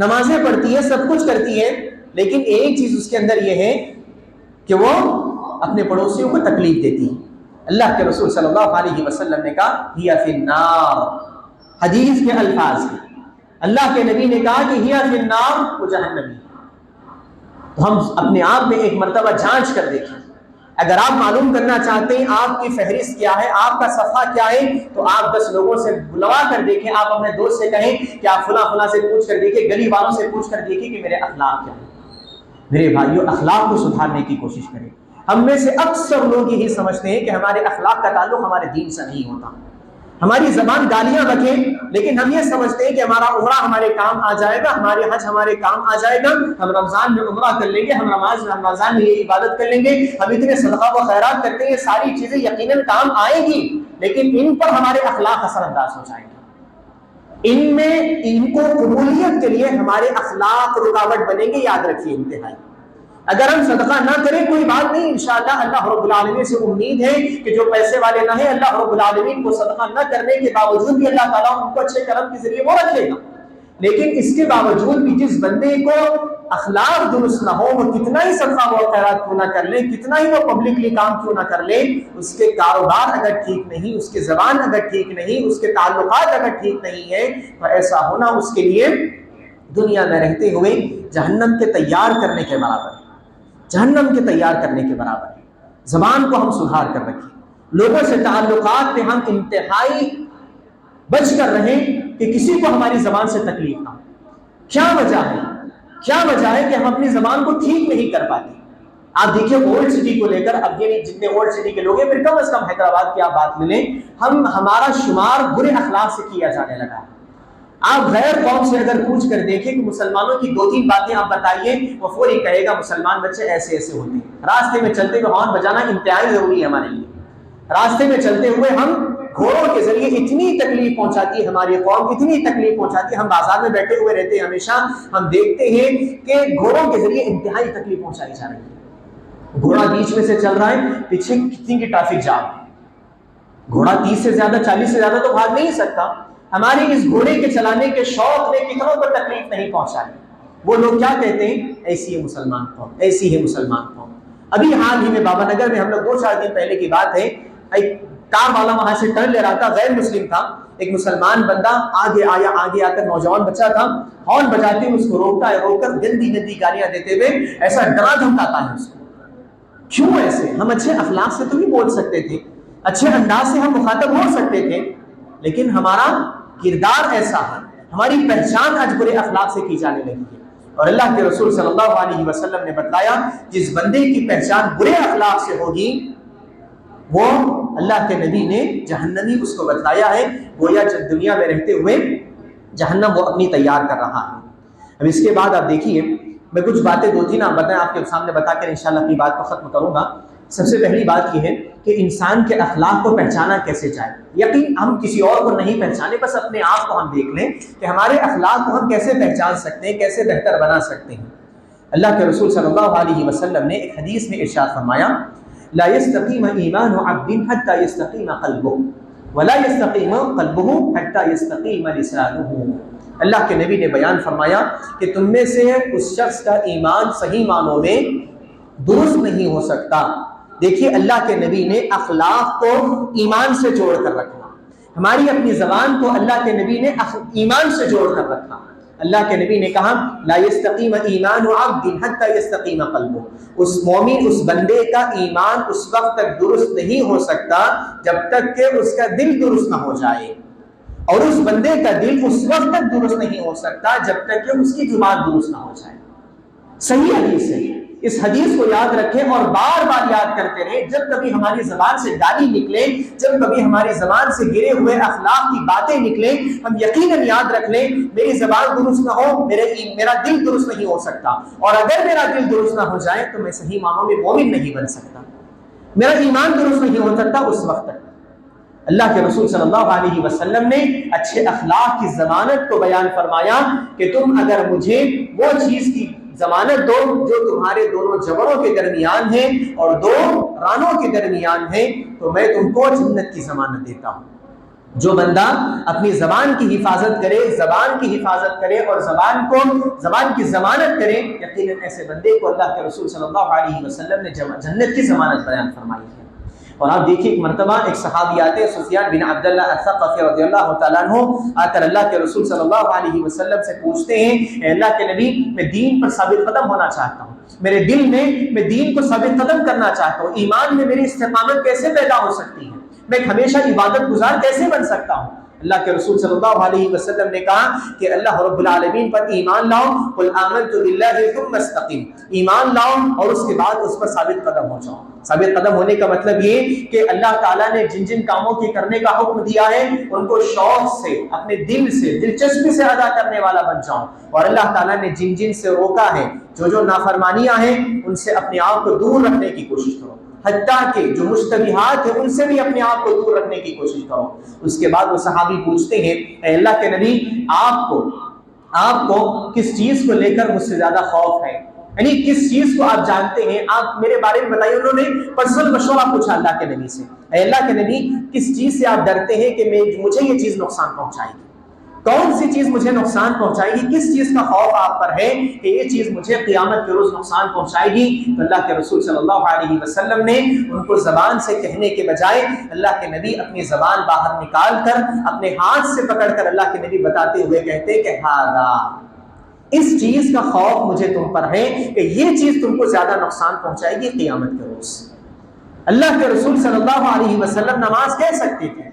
نمازیں پڑھتی ہے، سب کچھ کرتی ہے، لیکن ایک چیز اس کے اندر یہ ہے کہ وہ اپنے پڑوسیوں کو تکلیف دیتی ہے. اللہ کے رسول صلی اللہ علیہ وسلم نے کہا ہی فی النار، حدیث کے الفاظ ہیں. اللہ کے نبی نے کہا کہ ہی فی النار، وہ جہنمی ہے. تو ہم اپنے آپ میں ایک مرتبہ جانچ کر دیکھیں. اگر آپ معلوم کرنا چاہتے ہیں آپ کی فہرست کیا ہے، آپ کا صفحہ کیا ہے، تو آپ 10 لوگوں سے بلوا کر دیکھیں. آپ اپنے دوست سے کہیں کہ آپ فلاں سے پوچھ کر دیکھیں، گلی والوں سے پوچھ کر دیکھیں کہ میرے اخلاق کیا ہیں. میرے بھائیوں، اخلاق کو سدھارنے کی کوشش کریں. ہم میں سے اکثر لوگ یہی سمجھتے ہیں کہ ہمارے اخلاق کا تعلق ہمارے دین سے نہیں ہوتا. ہماری زبان گالیاں بکے، لیکن ہم یہ سمجھتے ہیں کہ ہمارا عمرہ ہمارے کام آ جائے گا، ہمارے حج ہمارے کام آ جائے گا، ہم رمضان میں عمرہ کر لیں گے، ہم رمضان میں یہ عبادت کر لیں گے، ہم اتنے صدقہ و خیرات کرتے ہیں، یہ ساری چیزیں یقیناً کام آئیں گی، لیکن ان پر ہمارے اخلاق اثر انداز ہو جائیں گے. ان کو قبولیت کے لیے ہمارے اخلاق رکاوٹ بنیں گے، یاد رکھیے انتہائی. اگر ہم صدقہ نہ کریں کوئی بات نہیں، انشاءاللہ اللہ رب العالمین سے امید ہے کہ جو پیسے والے نہ ہیں، اللہ رب العالمین کو صدقہ نہ کرنے کے باوجود بھی اللہ تعالیٰ ان کو اچھے کرم کے ذریعے وہ رکھے گا. لیکن اس کے باوجود بھی جس بندے کو اخلاق درست نہ ہو، وہ کتنا ہی صدقہ و خیرات کیوں نہ کر لے، کتنا ہی وہ پبلکلی کام کیوں نہ کر لے، اس کے کاروبار اگر ٹھیک نہیں، اس کی زبان اگر ٹھیک نہیں، اس کے تعلقات اگر ٹھیک نہیں ہے، تو ایسا ہونا اس کے لیے دنیا میں رہتے ہوئے جہنم کے تیار کرنے کے برابر ہے، جہنم کے تیار کرنے کے برابر ہے. زبان کو ہم سدھار کر رکھیں، لوگوں سے تعلقات میں ہم انتہائی بچ کر رہیں کہ کسی کو ہماری زبان سے تکلیف نہ ہو. کیا وجہ ہے؟ کیا وجہ ہے کہ ہم اپنی زبان کو ٹھیک نہیں کر پاتے؟ آپ دیکھیے اولڈ سٹی کو لے کر، اب یہ جتنے اولڈ سٹی کے لوگ ہیں، پھر کم از کم حیدرآباد کی آپ بات لے لیں، ہمارا شمار برے اخلاق سے کیا جانے لگا ہے. آپ غیر قوم سے اگر پوچھ کر دیکھیں کہ مسلمانوں کی 2-3 باتیں آپ بتائیے، وہ فوری کہے گا مسلمان بچے ایسے ایسے ہوتے ہیں. راستے میں چلتے ہوئے ہارن بجانا انتہائی ضروری ہے ہمارے لیے. راستے میں چلتے ہوئے ہم گھوڑوں کے ذریعے اتنی تکلیف پہنچاتی ہے ہماری قوم، اتنی تکلیف پہنچاتی ہے. ہم بازار میں بیٹھے ہوئے رہتے ہیں، ہمیشہ ہم دیکھتے ہیں کہ گھوڑوں کے ذریعے انتہائی تکلیف پہنچائی جا رہی ہے. گھوڑا بیچ میں سے چل رہا ہے، پیچھے کتنی کی ٹریفک جام ہے. گھوڑا 30 سے زیادہ 40 سے زیادہ تو بھاگ نہیں سکتا. ہمارے اس گھوڑے کے چلانے کے شوق نے کتنوں کو تکلیف نہیں پہنچائی. وہ لوگ کیا کہتے ہیں؟ ایسی ہے مسلمان قوم، ایسی ہے مسلمان قوم. ابھی حال ہی میں بابا نگر میں ہم لوگ 2-4 دن پہلے کی بات ہے، ایک کار والا وہاں سے ٹرن لے رہا تھا، غیر مسلم تھا، ایک مسلمان بندہ آگے آیا، آگے آ کر نوجوان بچہ تھا، ہارن بجاتے ہوئے اس کو روکتا ہے، روک کر گندی گندی گالیاں دیتے ہوئے ایسا ڈرا دھمکاتا ہے اس کو۔ کیوں ایسے؟ ہم اچھے اخلاق سے تو بھی بول سکتے تھے، اچھے انداز سے ہم مخاطب ہو سکتے تھے، لیکن ہمارا کردار ایسا ہے، ہماری پہچان آج برے اخلاق سے کی جانے لگی ہے۔ اور اللہ کے رسول صلی اللہ علیہ وسلم نے بتایا جس بندے کی پہچان برے اخلاق سے ہوگی وہ اللہ کے نبی نے جہنمی اس کو بتایا ہے، گویا جب دنیا میں رہتے ہوئے جہنم وہ اپنی تیار کر رہا ہے۔ اب اس کے بعد آپ دیکھیے، میں کچھ باتیں دو تین آپ کے سامنے بتا کر انشاءاللہ اپنی بات کو ختم کروں گا۔ سب سے پہلی بات یہ ہے کہ انسان کے اخلاق کو پہچانا کیسے جائے۔ یقین ہم کسی اور کو نہیں پہچانے، بس اپنے آپ کو ہم دیکھ لیں کہ ہمارے اخلاق کو ہم کیسے پہچان سکتے ہیں، کیسے بہتر بنا سکتے ہیں۔ اللہ کے رسول صلی اللہ علیہ وسلم نے ایک حدیث میں ارشاد فرمایا، لا يستقيم ایمان عبد حتى يستقيم قلبه ولا يستقيم قلبه حتى يستقيم لسانه۔ اللہ کے نبی نے بیان فرمایا کہ تم میں سے اس شخص کا ایمان صحیح معنوں میں درست نہیں ہو سکتا۔ دیکھیے اللہ کے نبی نے اخلاق کو ایمان سے جوڑ کر رکھا، ہماری اپنی زبان کو اللہ کے نبی نے ایمان سے جوڑ کر رکھا۔ اللہ کے نبی نے کہا لا يستقيم ایمان عبد حتى يستقيم قلبه، اس مومن اس بندے کا ایمان اس وقت تک درست نہیں ہو سکتا جب تک کہ اس کا دل درست نہ ہو جائے، اور اس بندے کا دل اس وقت تک درست نہیں ہو سکتا جب تک کہ اس کی زبان درست نہ ہو جائے۔ صحیح حدیث ہے، اس حدیث کو یاد رکھیں اور بار بار یاد کرتے رہیں۔ جب کبھی ہماری زبان سے گالی نکلے، جب کبھی ہماری زبان سے گرے ہوئے اخلاق کی باتیں نکلیں، ہم یقیناً یاد رکھ لیں میری زبان درست نہ ہو، میرا دل درست نہیں ہو سکتا، اور اگر میرا دل درست نہ ہو جائے تو میں صحیح معنوں میں مومن نہیں بن سکتا، میرا ایمان درست نہیں ہو سکتا اس وقت تک۔ اللہ کے رسول صلی اللہ علیہ وسلم نے اچھے اخلاق کی ضمانت کو بیان فرمایا کہ تم اگر مجھے وہ چیز کی ضمانت دو جو تمہارے دونوں جبڑوں کے درمیان ہے اور دو رانوں کے درمیان ہے تو میں تم کو جنت کی ضمانت دیتا ہوں۔ جو بندہ اپنی زبان کی حفاظت کرے، زبان کی حفاظت کرے اور زبان کی ضمانت کرے، یقیناً ایسے بندے کو اللہ کے رسول صلی اللہ علیہ وسلم نے جنت کی ضمانت بیان فرمائی ہے۔ اور آپ دیکھیے ایک مرتبہ ایک صحابی آتے ہیں سفیان بن عبداللہ الثقفی رضی اللہ تعالیٰ عنہ، آ کر اللہ کے رسول صلی اللہ علیہ وسلم سے پوچھتے ہیں اے اللہ کے نبی میں دین پر ثابت قدم ہونا چاہتا ہوں، میرے دل میں دین کو ثابت قدم کرنا چاہتا ہوں، ایمان میں میری استقامت کیسے پیدا ہو سکتی ہے، میں ہمیشہ عبادت گزار کیسے بن سکتا ہوں؟ اللہ کے رسول صلی اللہ علیہ وسلم نے کہا کہ اللہ رب العالمین پر ایمان لاؤ، قل آمنت باللہ ثم استقم، ایمان لاؤ اور اس کے بعد اس پر ثابت قدم ہو جاؤ۔ ثابت قدم ہونے کا مطلب یہ کہ اللہ تعالیٰ نے جن جن کاموں کے کرنے کا حکم دیا ہے ان کو شوق سے، اپنے دل سے، دلچسپی سے ادا کرنے والا بن جاؤ، اور اللہ تعالیٰ نے جن جن سے روکا ہے، جو نافرمانیاں ہیں ان سے اپنے آپ کو دور رکھنے کی کوشش کرو، حتیٰ کہ جو مشتبہات ہیں ان سے بھی اپنے آپ کو دور رکھنے کی کوشش کرو۔ اس کے بعد وہ صحابی پوچھتے ہیں اے اللہ کے نبی آپ کو کس چیز کو لے کر مجھ سے زیادہ خوف ہے، یعنی کس چیز کو آپ جانتے ہیں، آپ میرے بارے میں بتائیے۔ انہوں نے پرسنل مشورہ پوچھا اللہ کے نبی سے، اے اللہ کے نبی کس چیز سے آپ ڈرتے ہیں کہ مجھے یہ چیز نقصان پہنچائے گی، کون سی چیز مجھے نقصان پہنچائے گی، کس چیز کا خوف آپ پر ہے کہ یہ چیز مجھے قیامت کے روز نقصان پہنچائے گی؟ تو اللہ کے رسول صلی اللہ علیہ وسلم نے ان کو زبان سے کہنے کے بجائے اللہ کے نبی اپنی زبان باہر نکال کر اپنے ہاتھ سے پکڑ کر اللہ کے نبی بتاتے ہوئے کہتے کہ ہاذا، اس چیز کا خوف مجھے تم پر ہے کہ یہ چیز تم کو زیادہ نقصان پہنچائے گی قیامت کے روز۔ اللہ کے رسول صلی اللہ علیہ وسلم نماز کہہ سکتے تھے،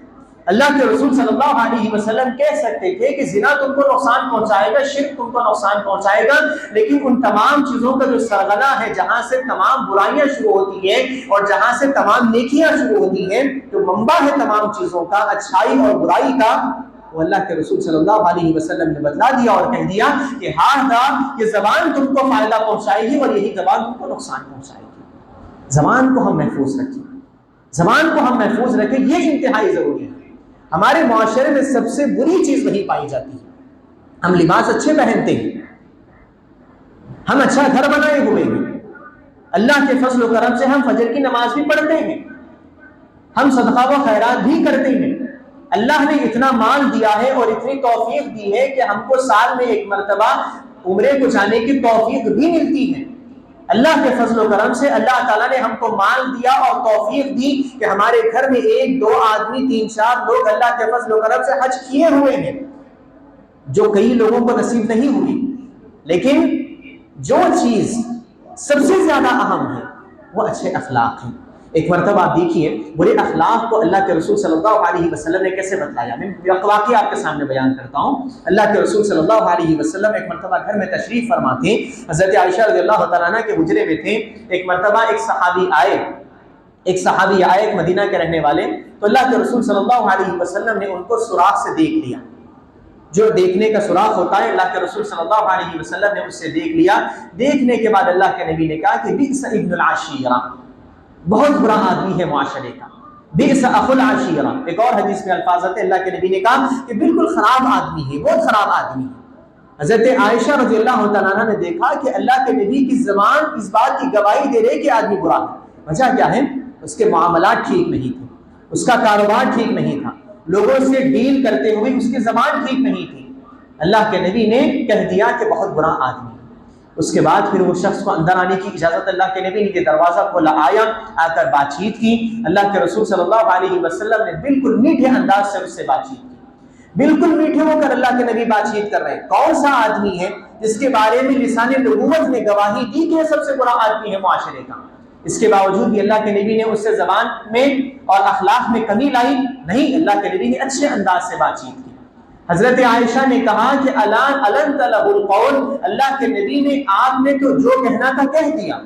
اللہ کے رسول صلی اللہ علیہ وسلم کہہ سکتے تھے کہ زنا تم کو نقصان پہنچائے گا، شرک تم کو نقصان پہنچائے گا، لیکن ان تمام چیزوں کا جو سرغنہ ہے، جہاں سے تمام برائیاں شروع ہوتی ہیں اور جہاں سے تمام نیکیاں شروع ہوتی ہیں، جو منبع ہے تمام چیزوں کا، اچھائی اور برائی کا، وہ اللہ کے رسول صلی اللہ علیہ وسلم نے بتلا دیا اور کہہ دیا کہ یہ زبان تم کو فائدہ پہنچائے گی اور یہی زبان تم کو نقصان پہنچائے گی۔ زبان کو ہم محفوظ رکھیں، زبان کو ہم محفوظ رکھیں، یہ انتہائی ضروری ہے۔ ہمارے معاشرے میں سب سے بری چیز وہی پائی جاتی ہے، ہم لباس اچھے پہنتے ہیں، ہم اچھا گھر بنائے ہوئے ہیں، اللہ کے فضل و کرم سے ہم فجر کی نماز بھی پڑھتے ہیں، ہم صدقہ و خیرات بھی کرتے ہیں، اللہ نے اتنا مال دیا ہے اور اتنی توفیق دی ہے کہ ہم کو سال میں ایک مرتبہ عمرے کو جانے کی توفیق بھی ملتی ہے، اللہ کے فضل و کرم سے اللہ تعالیٰ نے ہم کو مال دیا اور توفیق دی کہ ہمارے گھر میں 1-2 آدمی 3-4 لوگ اللہ کے فضل و کرم سے حج کیے ہوئے ہیں، جو کئی لوگوں کو نصیب نہیں ہوئی۔ لیکن جو چیز سب سے زیادہ اہم ہے وہ اچھے اخلاق ہیں۔ ایک مرتبہ آپ دیکھیے برے اخلاق کو اللہ کے رسول صلی اللہ علیہ وسلم نے کیسے بتلایا۔ میں واقعہ آپ کے سامنے بیان کرتا ہوں۔ اللہ کے رسول صلی اللہ علیہ وسلم ایک مرتبہ گھر میں تشریف فرما تھے، حضرت عائشہ رضی اللہ تعالیٰ عنہ کے حجرے میں تھے۔ ایک مرتبہ ایک صحابی آئے ایک مدینہ کے رہنے والے، تو اللہ کے رسول صلی اللہ علیہ وسلم نے ان کو سوراخ سے دیکھ لیا، جو دیکھنے کا سوراخ ہوتا ہے، اللہ کے رسول صلی اللہ علیہ وسلم نے اس سے دیکھ لیا۔ دیکھنے کے بعد اللہ کے نبی نے کہا کہ بئس ابن العشیرہ، بہت برا آدمی ہے معاشرے کا، بئس اخو العشیرہ۔ ایک اور حدیث میں الفاظ آتے ہیں، اللہ کے نبی نے کہا کہ بالکل خراب آدمی ہے، بہت خراب آدمی ہے۔ حضرت عائشہ رضی اللہ تعالیٰ عنہ نے دیکھا کہ اللہ کے نبی کی زبان اس بات کی گواہی دے رہے کہ آدمی برا ہے۔ وجہ کیا ہے؟ اس کے معاملات ٹھیک نہیں تھے، اس کا کاروبار ٹھیک نہیں تھا، لوگوں سے ڈیل کرتے ہوئے اس کی زبان ٹھیک نہیں تھی۔ اللہ کے نبی نے کہہ دیا کہ بہت برا آدمی۔ اس کے بعد پھر وہ شخص کو اندر آنے کی اجازت اللہ کے نبی نے دی، دروازہ کھولا، آیا، آ کر بات چیت کی۔ اللہ کے رسول صلی اللہ علیہ وسلم نے بالکل میٹھے انداز سے اس سے بات چیت کی، بالکل میٹھے ہو کر اللہ کے نبی بات چیت کر رہے ہیں۔ کون سا آدمی ہے جس کے بارے میں لسان نبوت نے گواہی دی کہ یہ سب سے برا آدمی ہے معاشرے کا؟ اس کے باوجود بھی اللہ کے نبی نے اس سے زبان میں اور اخلاق میں کمی لائی نہیں، اللہ کے نبی نے اچھے انداز سے بات چیت کی۔ حضرت عائشہ نے کہا کہ النت لہ القول، اللہ کے نبی نے آپ نے تو جو کہنا تھا کہہ دیا۔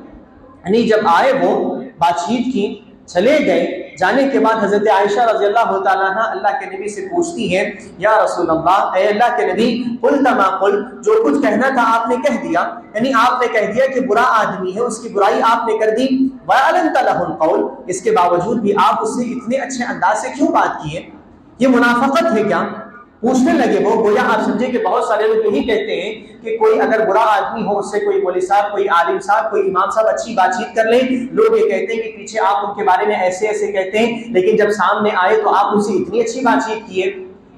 یعنی جب آئے وہ بات چیت کی، چلے گئے، جانے کے بعد حضرت عائشہ رضی اللہ تعالیٰ عنہ اللہ کے نبی سے پوچھتی ہیں، یا رسول اللہ، اے اللہ کے نبی، قلت ما قلت، جو کچھ کہنا تھا آپ نے کہہ دیا، یعنی آپ نے کہہ دیا کہ برا آدمی ہے، اس کی برائی آپ نے کر دی، وَأَلَنْتَ لَهُ الْقَوْلِ، اس کے باوجود بھی آپ اس سے اتنے اچھے انداز سے کیوں بات کی ہے؟ یہ منافقت ہے کیا؟ پوچھنے لگے وہ، گویا آپ سمجھے کہ بہت سارے لوگ یہی کہتے ہیں کہ کوئی اگر برا آدمی ہو، اس سے کوئی مولوی صاحب، کوئی عالم صاحب، کوئی امام صاحب اچھی بات چیت کر لیں، لوگ یہ کہتے ہیں کہ پیچھے آپ ان کے بارے میں ایسے ایسے کہتے ہیں، لیکن جب سامنے آئے تو آپ ان سے اتنی اچھی بات چیت کیے۔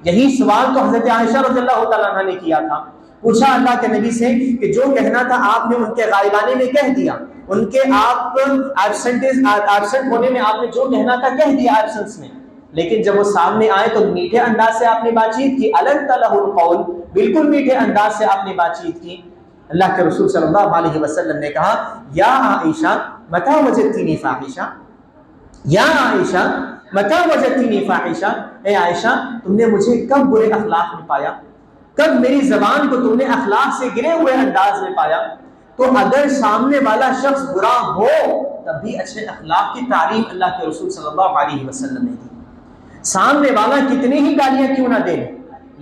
یہی سوال تو حضرت عائشہ رضی اللہ تعالیٰ عنہ نے کیا تھا، پوچھا اللہ کے نبی سے کہ جو کہنا تھا آپ نے ان کے غائبانے میں کہہ دیا، ان کے آپ ایبسنٹ ہونے میں آپ نے جو کہنا تھا کہہ دیا ایبسنس میں، لیکن جب وہ سامنے آئے تو میٹھے انداز سے آپ نے بات چیت کی، النت لہ القول، بالکل میٹھے انداز سے آپ نے بات چیت کی۔ اللہ کے رسول صلی اللہ علیہ وسلم نے کہا، یا عائشہ متی وجدتنی فاحشہ، یا عائشہ متی وجدتنی فاحشہ، اے عائشہ تم نے مجھے کب برے اخلاق میں پایا، کب میری زبان کو تم نے اخلاق سے گرے ہوئے انداز میں پایا؟ تو اگر سامنے والا شخص برا ہو تب بھی اچھے اخلاق کی تعلیم اللہ کے رسول صلی اللہ علیہ وسلم نے دی۔ سامنے والا کتنی ہی گالیاں کیوں نہ دے،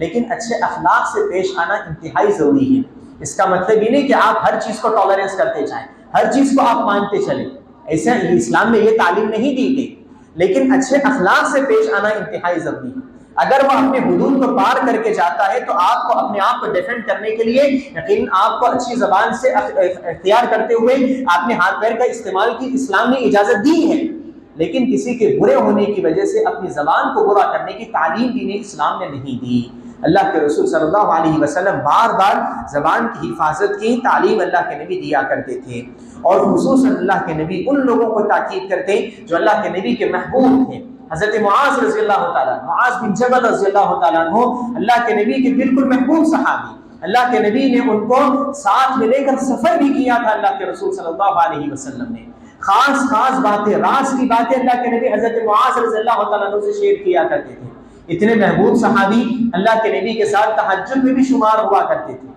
لیکن اچھے اخلاق سے پیش آنا انتہائی ضروری ہے۔ اس کا مطلب یہ نہیں کہ آپ ہر چیز کو ٹالرنس کرتے جائیں، ہر چیز کو آپ مانتے چلیں، ایسا اسلام میں یہ تعلیم نہیں دی گئی، لیکن اچھے اخلاق سے پیش آنا انتہائی ضروری ہے۔ اگر وہ اپنے حدود کو پار کر کے جاتا ہے تو آپ کو اپنے آپ کو ڈیفینڈ کرنے کے لیے یقیناً آپ کو اچھی زبان سے اختیار کرتے ہوئے آپ نے ہاتھ پیر کا استعمال کی اسلام نے اجازت دی ہے، لیکن کسی کے برے ہونے کی وجہ سے اپنی زبان کو برا کرنے کی تعلیم دین اسلام نے نہیں دی۔ اللہ کے رسول صلی اللہ علیہ وسلم بار بار زبان کی حفاظت کی تعلیم اللہ کے نبی دیا کرتے تھے، اور خصوصاً اللہ کے نبی ان لوگوں کو تاکید کرتے جو اللہ کے نبی کے محبوب تھے۔ حضرت معاذ رضی اللہ تعالیٰ، معاذ بن جبل رضی اللہ تعالیٰ عنہ، اللہ کے نبی کے بالکل محبوب صحابی، اللہ کے نبی نے ان کو ساتھ میں لے کر سفر بھی کیا تھا۔ اللہ کے رسول صلی اللہ علیہ وسلم نے خاص باتیں، راز کی باتیں اللہ کے نبی حضرت معاذ رضی اللہ تعالیٰ عنہ سے شیئر کیا کرتے تھے۔ اتنے محبوب صحابی اللہ کے نبی کے ساتھ تہجد میں بھی شمار ہوا کرتے تھے۔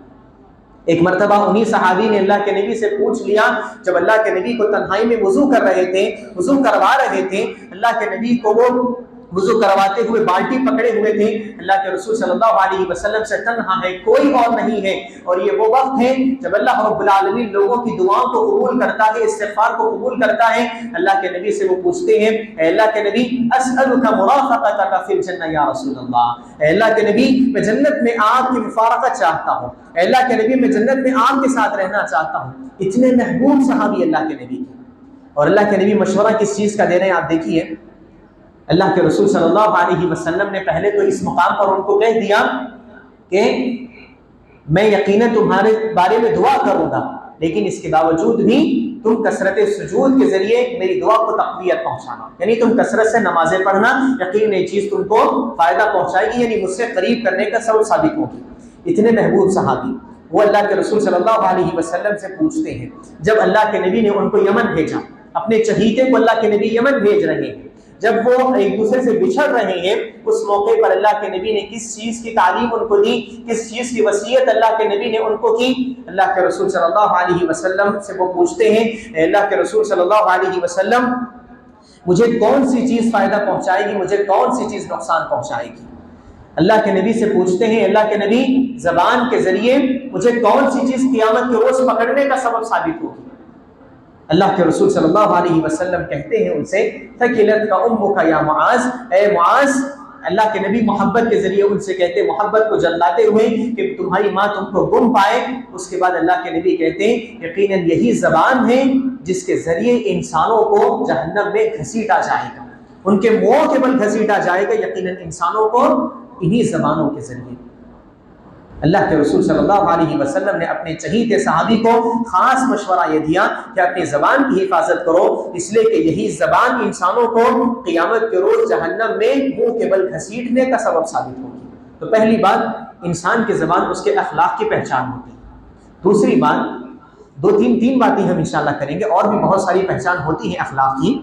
ایک مرتبہ انہی صحابی نے اللہ کے نبی سے پوچھ لیا، جب اللہ کے نبی کو تنہائی میں وضو کر رہے تھے، وضو کروا رہے تھے، اللہ کے نبی کو وہ وضو کرواتے ہوئے بالٹی پکڑے ہوئے تھے، اللہ کے رسول صلی اللہ علیہ وسلم سے تنہا ہے، کوئی اور نہیں ہے، اور یہ وہ وقت ہے جب اللہ رب العالمین لوگوں کی دعاؤں کو قبول کرتا ہے، استغفار کو قبول کرتا ہے۔ اللہ کے نبی سے وہ پوچھتے ہیں، اے اللہ کے نبی اسألک مرافقتک فی الجنہ یا رسول اللہ، اے اللہ کے نبی میں جنت میں آپ کی مفارقت چاہتا ہوں، اے اللہ کے نبی میں جنت میں آپ کے ساتھ رہنا چاہتا ہوں۔ اتنے محبوب صحابی اللہ کے نبی کے، اور اللہ کے نبی مشورہ کس چیز کا دے رہے ہیں آپ دیکھیے۔ اللہ کے رسول صلی اللہ علیہ وسلم نے پہلے تو اس مقام پر ان کو کہہ دیا کہ میں یقیناً تمہارے بارے میں دعا کروں گا لیکن اس کے باوجود بھی تم کثرت سجود کے ذریعے میری دعا کو تقویت پہنچانا، یعنی تم کثرت سے نمازیں پڑھنا، یقین یہ چیز تم کو فائدہ پہنچائے گی، یعنی مجھ سے قریب کرنے کا سبب ثابت ہوگی۔ اتنے محبوب صحابی وہ اللہ کے رسول صلی اللہ علیہ وسلم سے پوچھتے ہیں، جب اللہ کے نبی نے ان کو یمن بھیجا، اپنے چہیتے کو اللہ کے نبی یمن بھیج رہے ہیں، جب وہ ایک دوسرے سے بچھڑ رہے ہیں، اس موقع پر اللہ کے نبی نے کس چیز کی تعلیم ان کو دی، کس چیز کی وصیت اللہ کے نبی نے ان کو کی؟ اللہ کے رسول صلی اللہ علیہ وسلم سے وہ پوچھتے ہیں، اے اللہ کے رسول صلی اللہ علیہ وسلم، مجھے کون سی چیز فائدہ پہنچائے گی، مجھے کون سی چیز نقصان پہنچائے گی؟ اللہ کے نبی سے پوچھتے ہیں، اللہ کے نبی زبان کے ذریعے مجھے کون سی چیز قیامت کے روز پکڑنے کا سبب ثابت ہوگی؟ اللہ کے رسول صلی اللہ علیہ وسلم کہتے ہیں ان سے، ثقلت کا امک یا معاذ، اے معاذ، اللہ کے نبی محبت کے ذریعے ان سے کہتے ہیں، محبت کو جلاتے ہوئے کہ تمہاری ماں تم کو گم پائے۔ اس کے بعد اللہ کے نبی کہتے ہیں، یقیناً یہی زبان ہے جس کے ذریعے انسانوں کو جہنم میں گھسیٹا جائے گا، ان کے منہ کے بل گھسیٹا جائے گا، یقیناً انسانوں کو انہی زبانوں کے ذریعے۔ اللہ کے رسول صلی اللہ علیہ وسلم نے اپنے چہیتے صحابی کو خاص مشورہ یہ دیا کہ اپنی زبان کی حفاظت کرو، اس لیے کہ یہی زبان انسانوں کو قیامت کے روز جہنم میں منہ کے بل گھسیٹنے کا سبب ثابت ہوگی۔ تو پہلی بات، انسان کی زبان اس کے اخلاق کی پہچان ہوتی ہے۔ دوسری بات، تین باتیں ہم انشاءاللہ کریں گے، اور بھی بہت ساری پہچان ہوتی ہے اخلاق کی۔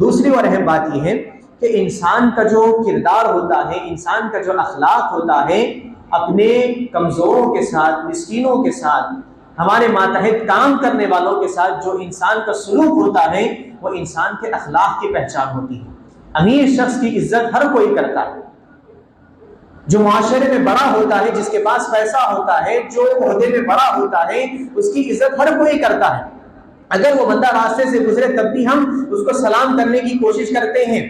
دوسری اور اہم بات یہ ہے کہ انسان کا جو کردار ہوتا ہے، انسان کا جو اخلاق ہوتا ہے، اپنے کمزوروں کے ساتھ، مسکینوں کے ساتھ، ہمارے ماتحت کام کرنے والوں کے ساتھ جو انسان کا سلوک ہوتا ہے، وہ انسان کے اخلاق کی پہچان ہوتی ہے۔ امیر شخص کی عزت ہر کوئی کرتا ہے، جو معاشرے میں بڑا ہوتا ہے، جس کے پاس پیسہ ہوتا ہے، جو عہدے میں بڑا ہوتا ہے، اس کی عزت ہر کوئی کرتا ہے۔ اگر وہ بندہ راستے سے گزرے تب بھی ہم اس کو سلام کرنے کی کوشش کرتے ہیں،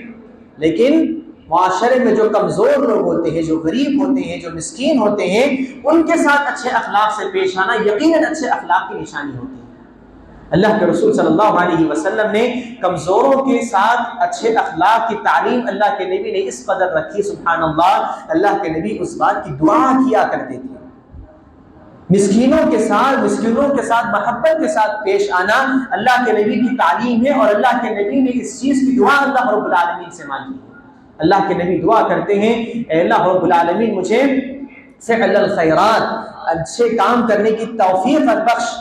لیکن معاشرے میں جو کمزور لوگ ہوتے ہیں، جو غریب ہوتے ہیں، جو مسکین ہوتے ہیں، ان کے ساتھ اچھے اخلاق سے پیش آنا یقیناً اچھے اخلاق کی نشانی ہوتی ہے۔ اللہ کے رسول صلی اللہ علیہ وسلم نے کمزوروں کے ساتھ اچھے اخلاق کی تعلیم اللہ کے نبی نے اس قدر رکھی، سبحان اللہ، اللہ کے نبی اس بات کی دعا کیا کرتے تھے۔ مسکینوں کے ساتھ محبت کے ساتھ پیش آنا اللہ کے نبی کی تعلیم ہے، اور اللہ کے نبی نے اس چیز کی دعا اللہ رب العالمین سے مانگی ہے۔ اللہ کے نبی دعا کرتے ہیں، اے اللہ رب العالمین، مجھے فعل الخیرات، اچھے کام کرنے کی توفیق بخش،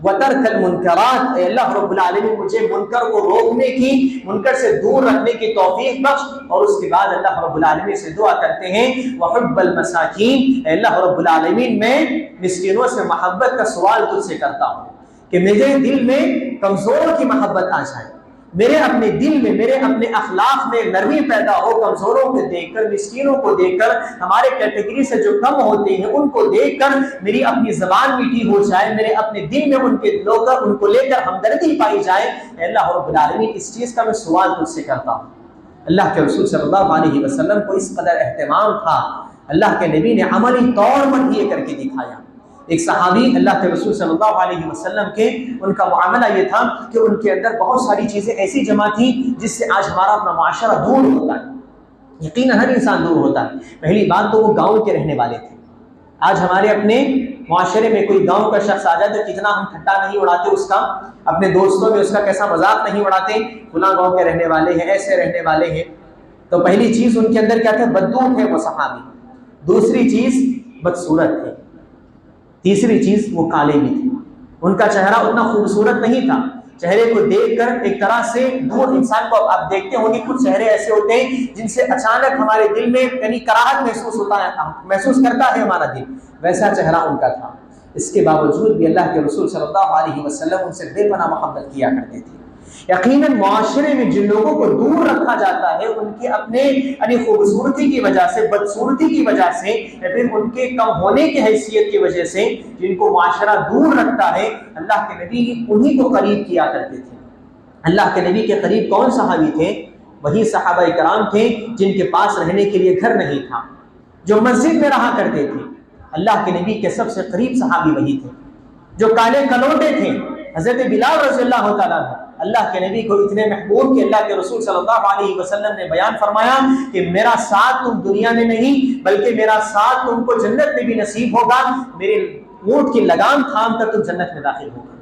وترک المنکرات، اے اللہ رب العالمین، مجھے منکر کو روکنے کی، منکر سے دور رکھنے کی توفیق بخش۔ اور اس کے بعد اللہ رب العالمین سے دعا کرتے ہیں، وحب المساکین، اے اللہ رب العالمین، میں مسکینوں سے محبت کا سوال تجھ سے کرتا ہوں کہ میرے دل میں کمزوروں کی محبت آ جائے، میرے اپنے دل میں، میرے اپنے اخلاق میں نرمی پیدا ہو، کمزوروں کو دیکھ کر، مسکینوں کو دیکھ کر، ہمارے کیٹیگری سے جو کم ہوتے ہیں ان کو دیکھ کر میری اپنی زبان میٹھی ہو جائے، میرے اپنے دل میں ان کو لے کر ہمدردی پائی جائے۔ اے اللہ رب العالمین، اس چیز کا میں سوال تجھ سے کرتا ہوں۔ اللہ کے رسول صلی اللہ علیہ وسلم کو اس قدر اہتمام تھا، اللہ کے نبی نے عملی طور پر یہ کر کے دکھایا۔ ایک صحابی اللہ کے رسول صلی اللہ علیہ وسلم کے، ان کا معاملہ یہ تھا کہ ان کے اندر بہت ساری چیزیں ایسی جمع تھیں جس سے آج ہمارا اپنا معاشرہ دور ہوتا ہے، یقیناً ہر انسان دور ہوتا ہے۔ پہلی بات تو وہ گاؤں کے رہنے والے تھے۔ آج ہمارے اپنے معاشرے میں کوئی گاؤں کا شخص آ جائے تو کتنا ہم ٹھٹا نہیں اڑاتے اس کا، اپنے دوستوں میں اس کا کیسا مذاق نہیں اڑاتے، فلاں گاؤں کے رہنے والے ہیں، ایسے رہنے والے ہیں۔ تو پہلی چیز ان کے اندر کیا تھا؟ بددود ہے وہ صحابی۔ دوسری چیز بدصورت تھے۔ تیسری چیز وہ کالے بھی تھے، ان کا چہرہ اتنا خوبصورت نہیں تھا، چہرے کو دیکھ کر ایک طرح سے دور انسان کو، آپ دیکھتے ہوں گے کچھ چہرے ایسے ہوتے ہیں جن سے اچانک ہمارے دل میں یعنی کراہت محسوس کرتا ہے ہمارا دل، ویسا چہرہ ان کا تھا۔ اس کے باوجود بھی اللہ کے رسول صلی اللہ علیہ وسلم ان سے بے پناہ محبت کیا کرتے تھے۔ یقیناً معاشرے میں جن لوگوں کو دور رکھا جاتا ہے ان کے اپنے یعنی خوبصورتی کی وجہ سے، بدصورتی کی وجہ سے، یا پھر ان کے کم ہونے کی حیثیت کی وجہ سے جن کو معاشرہ دور رکھتا ہے، اللہ کے نبی انہی کو قریب کیا کرتے تھے۔ اللہ کے نبی کے قریب کون صحابی تھے؟ وہی صحابہ کرام تھے جن کے پاس رہنے کے لیے گھر نہیں تھا، جو مسجد میں رہا کرتے تھے۔ اللہ کے نبی کے سب سے قریب صحابی وہی تھے جو کالے کلوٹے تھے، حضرت بلال رضی اللہ تعالیٰ عنہ۔ اللہ کے نبی کو اتنے محبوب کہ اللہ کے رسول صلی اللہ علیہ وسلم نے بیان فرمایا کہ میرا ساتھ تم دنیا میں نہیں بلکہ میرا ساتھ تم کو جنت میں بھی نصیب ہوگا، میرے اونٹ کی لگام تھام کر تم جنت میں داخل ہوگا۔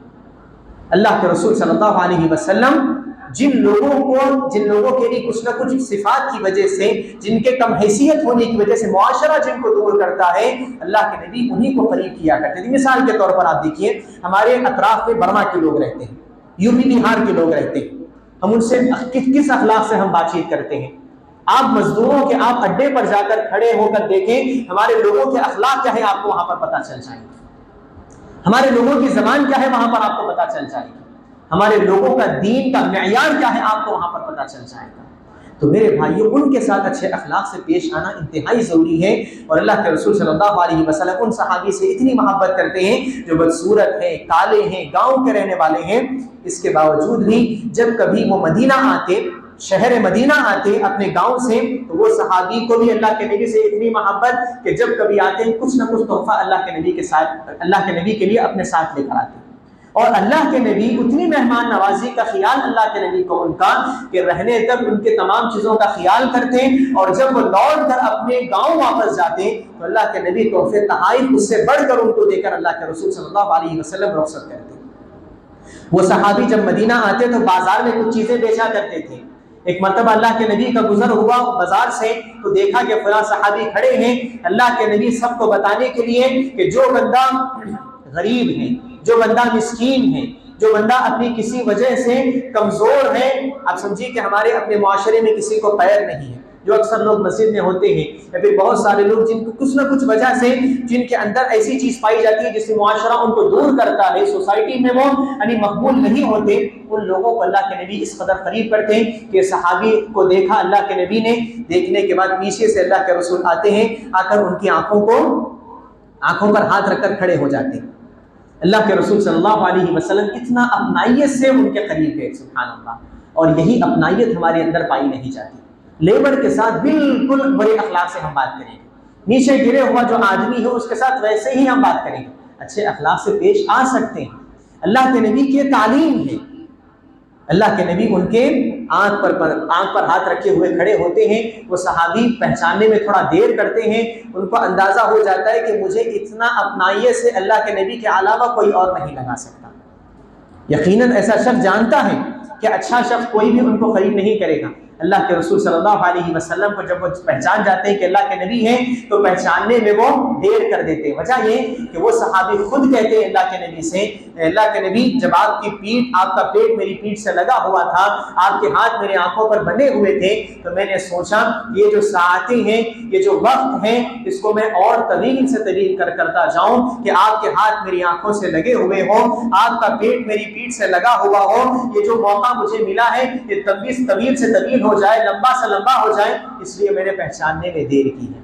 اللہ کے رسول صلی اللہ علیہ وسلم جن لوگوں کے لیے کچھ نہ کچھ صفات کی وجہ سے، جن کے کم حیثیت ہونے کی وجہ سے معاشرہ جن کو دور کرتا ہے، اللہ کے نبی انہی کو قریب کیا کرتے تھے۔ مثال کے طور پر آپ دیکھیے، ہمارے اطراف میں برما کے لوگ رہتے ہیں، یوپی بہار کے لوگ رہتے ہیں، ہم ان سے کس اخلاق سے ہم بات چیت کرتے ہیں؟ آپ مزدوروں کے آپ اڈے پر جا کر کھڑے ہو کر دیکھیں ہمارے لوگوں کے اخلاق کیا ہے، آپ کو وہاں پر پتہ چل جائے گا۔ ہمارے لوگوں کی زبان کیا ہے وہاں پر آپ کو پتہ چل جائے گا۔ ہمارے لوگوں کا دین کا معیار کیا ہے آپ کو وہاں پر پتہ چل جائے گا۔ تو میرے بھائیوں، ان کے ساتھ اچھے اخلاق سے پیش آنا انتہائی ضروری ہے۔ اور اللہ کے رسول صلی اللہ علیہ وسلم ان صحابی سے اتنی محبت کرتے ہیں جو بدصورت ہیں، کالے ہیں، گاؤں کے رہنے والے ہیں، اس کے باوجود بھی جب کبھی وہ مدینہ آتے، شہر مدینہ آتے اپنے گاؤں سے، تو وہ صحابی کو بھی اللہ کے نبی سے اتنی محبت کہ جب کبھی آتے کچھ نہ کچھ تحفہ اللہ کے نبی کے لیے اپنے ساتھ لے کر آتے۔ اور اللہ کے نبی اتنی مہمان نوازی کا خیال اللہ کے نبی کو ان کا کہ رہنے تک ان کے تمام چیزوں کا خیال کرتے، اور جب وہ لوٹ کر اپنے گاؤں واپس جاتے تو اللہ کے نبی تحفے تحائف اس سے بڑھ کر ان کو دے کر اللہ کے رسول صلی اللہ علیہ وسلم رخصت کرتے۔ وہ صحابی جب مدینہ آتے تو بازار میں کچھ چیزیں بیچا کرتے تھے۔ ایک مرتبہ اللہ کے نبی کا گزر ہوا بازار سے تو دیکھا کہ فلاں صحابی کھڑے ہیں۔ اللہ کے نبی سب کو بتانے کے لیے کہ جو بندہ غریب ہے، جو بندہ مسکین ہے، جو بندہ اپنی کسی وجہ سے کمزور ہے، آپ سمجھیے کہ ہمارے اپنے معاشرے میں کسی کو پیر نہیں ہے، جو اکثر لوگ مسجد میں ہوتے ہیں، یا پھر بہت سارے لوگ جن کو کچھ نہ کچھ وجہ سے جن کے اندر ایسی چیز پائی جاتی ہے جس سے معاشرہ ان کو دور کرتا ہے، سوسائٹی میں وہ مقبول نہیں ہوتے، ان لوگوں کو اللہ کے نبی اس قدر قریب کرتے ہیں کہ صحابی کو دیکھا اللہ کے نبی نے، دیکھنے کے بعد پیچھے سے اللہ کے رسول آتے ہیں، آ کر ان کی آنکھوں پر ہاتھ رکھ کر کھڑے ہو جاتے ہیں۔ اللہ کے رسول صلی اللہ علیہ وسلم اتنا اپنائیت سے ان کے قریب ہے، سبحان اللہ۔ اور یہی اپنائیت ہمارے اندر پائی نہیں جاتی۔ لیبر کے ساتھ بالکل بڑے اخلاق سے ہم بات کریں گے، نیچے گرے ہوا جو آدمی ہے اس کے ساتھ ویسے ہی ہم بات کریں گے، اچھے اخلاق سے پیش آ سکتے ہیں۔ اللہ کے نبی کی تعلیم ہے، اللہ کے نبی ان کے آنکھ پر ہاتھ رکھے ہوئے کھڑے ہوتے ہیں، وہ صحابی پہچاننے میں تھوڑا دیر کرتے ہیں، ان کو اندازہ ہو جاتا ہے کہ مجھے اتنا اپنائیت سے اللہ کے نبی کے علاوہ کوئی اور نہیں لگا سکتا۔ یقیناً ایسا شخص جانتا ہے کہ اچھا شخص کوئی بھی ان کو قریب نہیں کرے گا۔ اللہ کے رسول صلی اللہ علیہ وسلم کو جب وہ پہچان جاتے ہیں کہ اللہ کے نبی ہیں تو پہچاننے میں وہ دیر کر دیتے ہیں۔ وجہ یہ کہ وہ صحابی خود کہتے ہیں اللہ کے نبی سے، اللہ کے نبی جب آپ کا پیٹ میری پیٹھ سے لگا ہوا تھا، آپ کے ہاتھ میرے آنکھوں پر بندھے ہوئے تھے، تو میں نے سوچا یہ جو ساعتیں ہیں، یہ جو وقت ہیں، اس کو میں اور طویل سے طویل کرتا جاؤں کہ آپ کے ہاتھ میری آنکھوں سے لگے ہوئے ہوں، آپ کا پیٹ میری پیٹھ سے لگا ہوا ہو، یہ جو موقع مجھے ملا ہے یہ طویل سے طویل ہو جائے، لمبا سے لمبا ہو جائے، اس لیے میں نے پہچاننے میں دیر کی ہے۔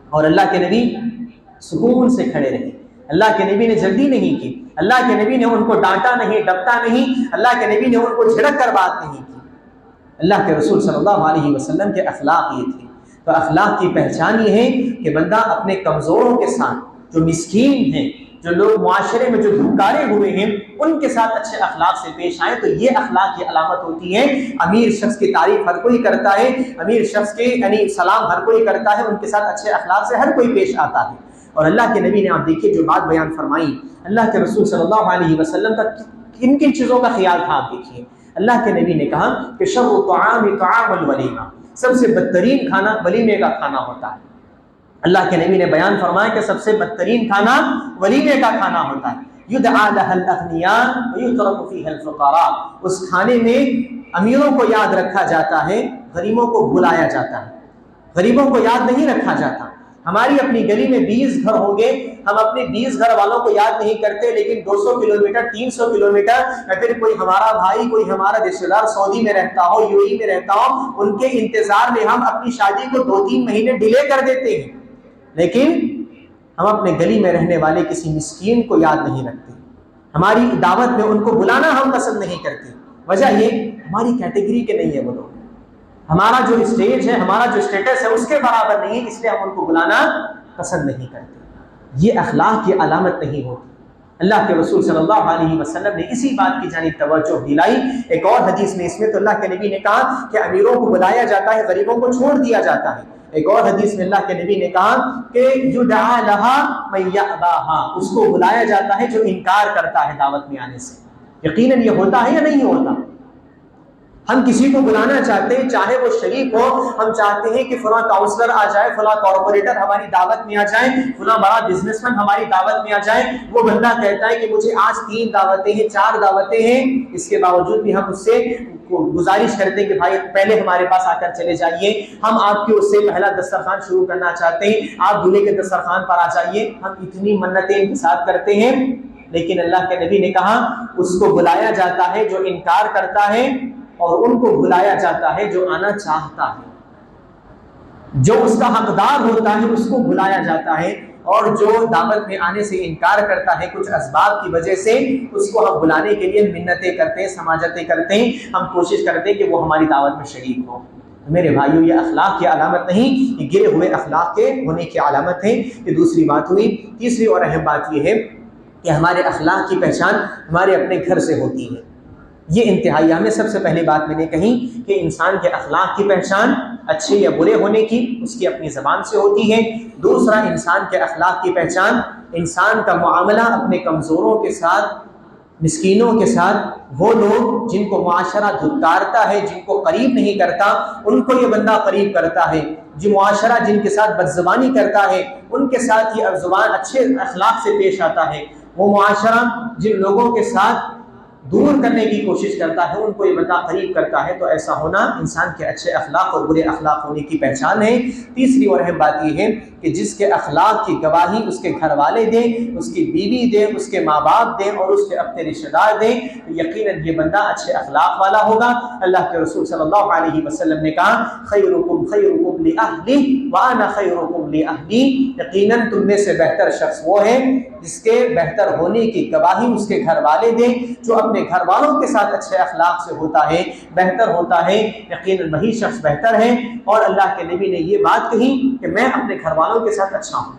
اور اللہ کے نبی سکون سے کھڑے رہے، اللہ کے نبی نے جلدی نہیں کی، اللہ کے نبی نے ان کو ڈانٹا نہیں، ڈپٹا نہیں، اللہ کے نبی نے ان کو جھڑک کر بات نہیں کی۔ اللہ کے رسول صلی اللہ علیہ وسلم کے اخلاق یہ تھے۔ تو اخلاق کی پہچان یہ ہے کہ بندہ اپنے کمزوروں کے ساتھ، جو مسکین ہیں، جو لوگ معاشرے میں جو دھکارے ہوئے ہیں، ان کے ساتھ اچھے اخلاق سے پیش آئے۔ تو یہ اخلاق کی علامت ہوتی ہے۔ امیر شخص کی تعریف ہر کوئی کرتا ہے، امیر شخص کے سلام ہر کوئی کرتا ہے، ان کے ساتھ اچھے اخلاق سے ہر کوئی پیش آتا ہے۔ اور اللہ کے نبی نے آپ دیکھیے جو بات بیان فرمائی، اللہ کے رسول صلی اللہ علیہ وسلم کا کن کن چیزوں کا خیال تھا آپ دیکھیے۔ اللہ کے نبی نے کہا کہ شر الطعام طعام الولیمہ، سب سے بدترین کھانا ولیمے کا کھانا ہوتا ہے۔ اللہ کے نبی نے بیان فرمایا کہ سب سے بدترین کھانا ولیمے کا کھانا ہوتا ہے۔ یدعى لها الاغنیاء ویترک فیها الفقراء، اس کھانے میں امیروں کو یاد رکھا جاتا ہے، غریبوں کو بلایا جاتا ہے، غریبوں کو یاد نہیں رکھا جاتا۔ ہماری اپنی گلی میں 20 گھر ہوں گے، ہم اپنے 20 گھر والوں کو یاد نہیں کرتے، لیکن 200 کلومیٹر 300 کلومیٹر یا پھر کوئی ہمارا بھائی، کوئی ہمارا رشتہ دار سعودی میں رہتا ہو، یو اے میں رہتا ہو، ان کے انتظار میں ہم اپنی شادی کو 2-3 مہینے ڈیلے کر دیتے ہیں، لیکن ہم اپنے گلی میں رہنے والے کسی مسکین کو یاد نہیں رکھتے، ہماری دعوت میں ان کو بلانا ہم پسند نہیں کرتے۔ وجہ یہ ہماری کیٹیگری کے نہیں ہے وہ لوگ، ہمارا جو اسٹیج ہے، ہمارا جو اسٹیٹس ہے اس کے برابر نہیں ہے، اس لیے ہم ان کو بلانا پسند نہیں کرتے۔ یہ اخلاق کی علامت نہیں ہوتی۔ اللہ کے رسول صلی اللہ علیہ وسلم نے اسی بات کی جانب توجہ دلائی۔ ایک اور حدیث میں اس میں تو اللہ کے نبی نے کہا کہ امیروں کو بلایا جاتا ہے، غریبوں کو چھوڑ دیا جاتا ہے۔ ایک اور حدیث میں اللہ کے نبی نے کہا کہ یدعى لها من یأباها، اس کو بلایا جاتا ہے جو انکار کرتا ہے دعوت میں آنے سے۔ یقیناً یہ ہوتا ہے یا نہیں ہوتا؟ ہم کسی کو بلانا چاہتے ہیں، چاہے وہ شریک ہو، ہم چاہتے ہیں کہ فلاں کاؤنسلر آ جائے، فلاں کارپوریٹر ہماری دعوت میں آ جائے، فلاں بڑا بزنس مین ہماری دعوت میں آ جائے۔ وہ بندہ کہتا ہے کہ مجھے آج 3 دعوتیں ہیں، 4 دعوتیں ہیں، اس کے باوجود بھی ہم اس سے گزارش کرتے ہیں کہ بھائی پہلے ہمارے پاس آ کر چلے جائیے، ہم آپ کے اس سے پہلا دسترخوان شروع کرنا چاہتے ہیں، آپ دولہے کے دسترخوان پر آ جائیے۔ ہم اتنی منتیں ان کے ساتھ کرتے ہیں، لیکن اللہ کے نبی نے کہا اس کو بلایا جاتا ہے جو انکار کرتا ہے، اور ان کو بلایا جاتا ہے جو آنا چاہتا ہے۔ جو اس کا حقدار ہوتا ہے اس کو بلایا جاتا ہے، اور جو دعوت میں آنے سے انکار کرتا ہے کچھ اسباب کی وجہ سے، اس کو ہم بلانے کے لیے منتیں کرتے ہیں، سماجتیں کرتے ہیں، ہم کوشش کرتے ہیں کہ وہ ہماری دعوت میں شریک ہو۔ میرے بھائیوں، یہ اخلاق کی علامت نہیں، یہ گرے ہوئے اخلاق کے ہونے کی علامت ہے۔ یہ دوسری بات ہوئی۔ تیسری اور اہم بات یہ ہے کہ ہمارے اخلاق کی پہچان ہمارے اپنے گھر سے ہوتی ہے۔ یہ انتہائی ہمیں سب سے پہلی بات میں نے کہی کہ انسان کے اخلاق کی پہچان اچھے یا برے ہونے کی اس کی اپنی زبان سے ہوتی ہے۔ دوسرا، انسان کے اخلاق کی پہچان انسان کا معاملہ اپنے کمزوروں کے ساتھ، مسکینوں کے ساتھ، وہ لوگ جن کو معاشرہ دھتکارتا ہے، جن کو قریب نہیں کرتا، ان کو یہ بندہ قریب کرتا ہے۔ جو معاشرہ جن کے ساتھ بدزبانی کرتا ہے، ان کے ساتھ یہ زبان اچھے اخلاق سے پیش آتا ہے۔ وہ معاشرہ جن لوگوں کے ساتھ دور کرنے کی کوشش کرتا ہے، ان کو یہ بندہ قریب کرتا ہے۔ تو ایسا ہونا انسان کے اچھے اخلاق اور برے اخلاق ہونے کی پہچان ہے۔ تیسری اور اہم بات یہ ہے کہ جس کے اخلاق کی گواہی اس کے گھر والے دیں، اس کی بیوی دیں، اس کے ماں باپ دیں، اور اس کے اپنے رشتہ دار دیں، تو یقیناً یہ بندہ اچھے اخلاق والا ہوگا۔ اللہ کے رسول صلی اللہ علیہ وسلم نے کہا خیرکم خیرکم لأہلہ وانا خیرکم لأہلی، یقیناً تم میں سے بہتر شخص وہ ہے جس کے بہتر ہونے کی گواہی اس کے گھر والے دیں۔ جو اپنے گھر والوں کے ساتھ اچھے اخلاق سے ہوتا ہے، بہتر ہوتا ہے، یقیناً وہی شخص بہتر ہے۔ اور اللہ کے نبی نے یہ بات کہی کہ میں اپنے گھر والوں کے ساتھ اچھا ہوں،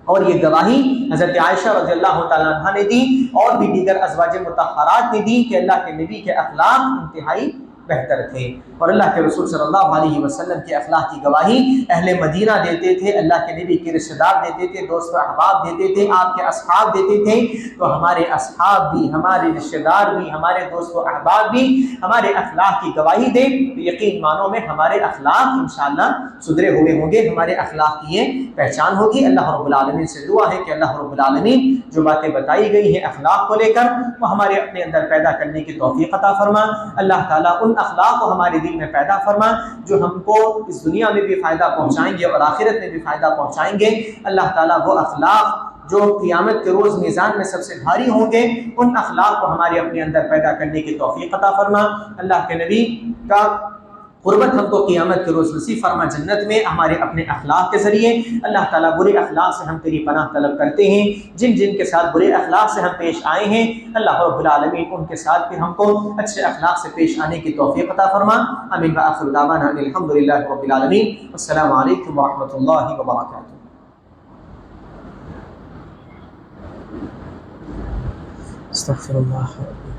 اور یہ گواہی حضرت عائشہ رضی اللہ تعالیٰ عنہ نے دی، اور بھی دیگر ازواج مطہرات نے دی کہ اللہ کے نبی کے اخلاق انتہائی بہتر تھے۔ اور اللہ کے رسول صلی اللہ علیہ وسلم کے اخلاق کی گواہی اہل مدینہ دیتے تھے، اللہ کے نبی کے رشتہ دار دیتے تھے، دوست و احباب دیتے تھے، آپ کے اصحاب دیتے تھے۔ تو ہمارے اصحاب بھی، ہمارے رشتہ دار بھی، ہمارے دوست و احباب بھی ہمارے اخلاق کی گواہی دیں، تو یقین مانو میں ہمارے اخلاق انشاءاللہ سدھرے ہوئے ہوں گے، ہمارے اخلاق کی یہ پہچان ہوگی۔ اللہ رب العالمین سے دعا ہے کہ اللہ رب العالمین جو باتیں بتائی گئی ہیں اخلاق کو لے کر، وہ ہمارے اپنے اندر پیدا کرنے کی توفیق عطا فرما۔ اللہ تعالیٰ ان اخلاق کو ہمارے دل میں پیدا فرما جو ہم کو اس دنیا میں بھی فائدہ پہنچائیں گے اور آخرت میں بھی فائدہ پہنچائیں گے۔ اللہ تعالیٰ وہ اخلاق جو قیامت کے روز میزان میں سب سے بھاری ہوں گے، ان اخلاق کو ہمارے اپنے اندر پیدا کرنے کی توفیق عطا فرما۔ اللہ کے نبی کا قربت ہم کو قیامت کے روز نصیب فرما جنت میں ہمارے اپنے اخلاق کے ذریعے۔ اللہ تعالیٰ برے اخلاق سے ہم تیری پناہ طلب کرتے ہیں، جن جن کے ساتھ برے اخلاق سے ہم پیش آئے ہیں، اللہ رب العالمین ان کے ساتھ بھی ہم کو اچھے اخلاق سے پیش آنے کی توفیق عطا فرما۔ آمین وآخر دعوانا ان الحمد للہ رب العالمین۔ السلام علیکم ورحمۃ اللہ وبرکاتہ۔ استغفر اللہ۔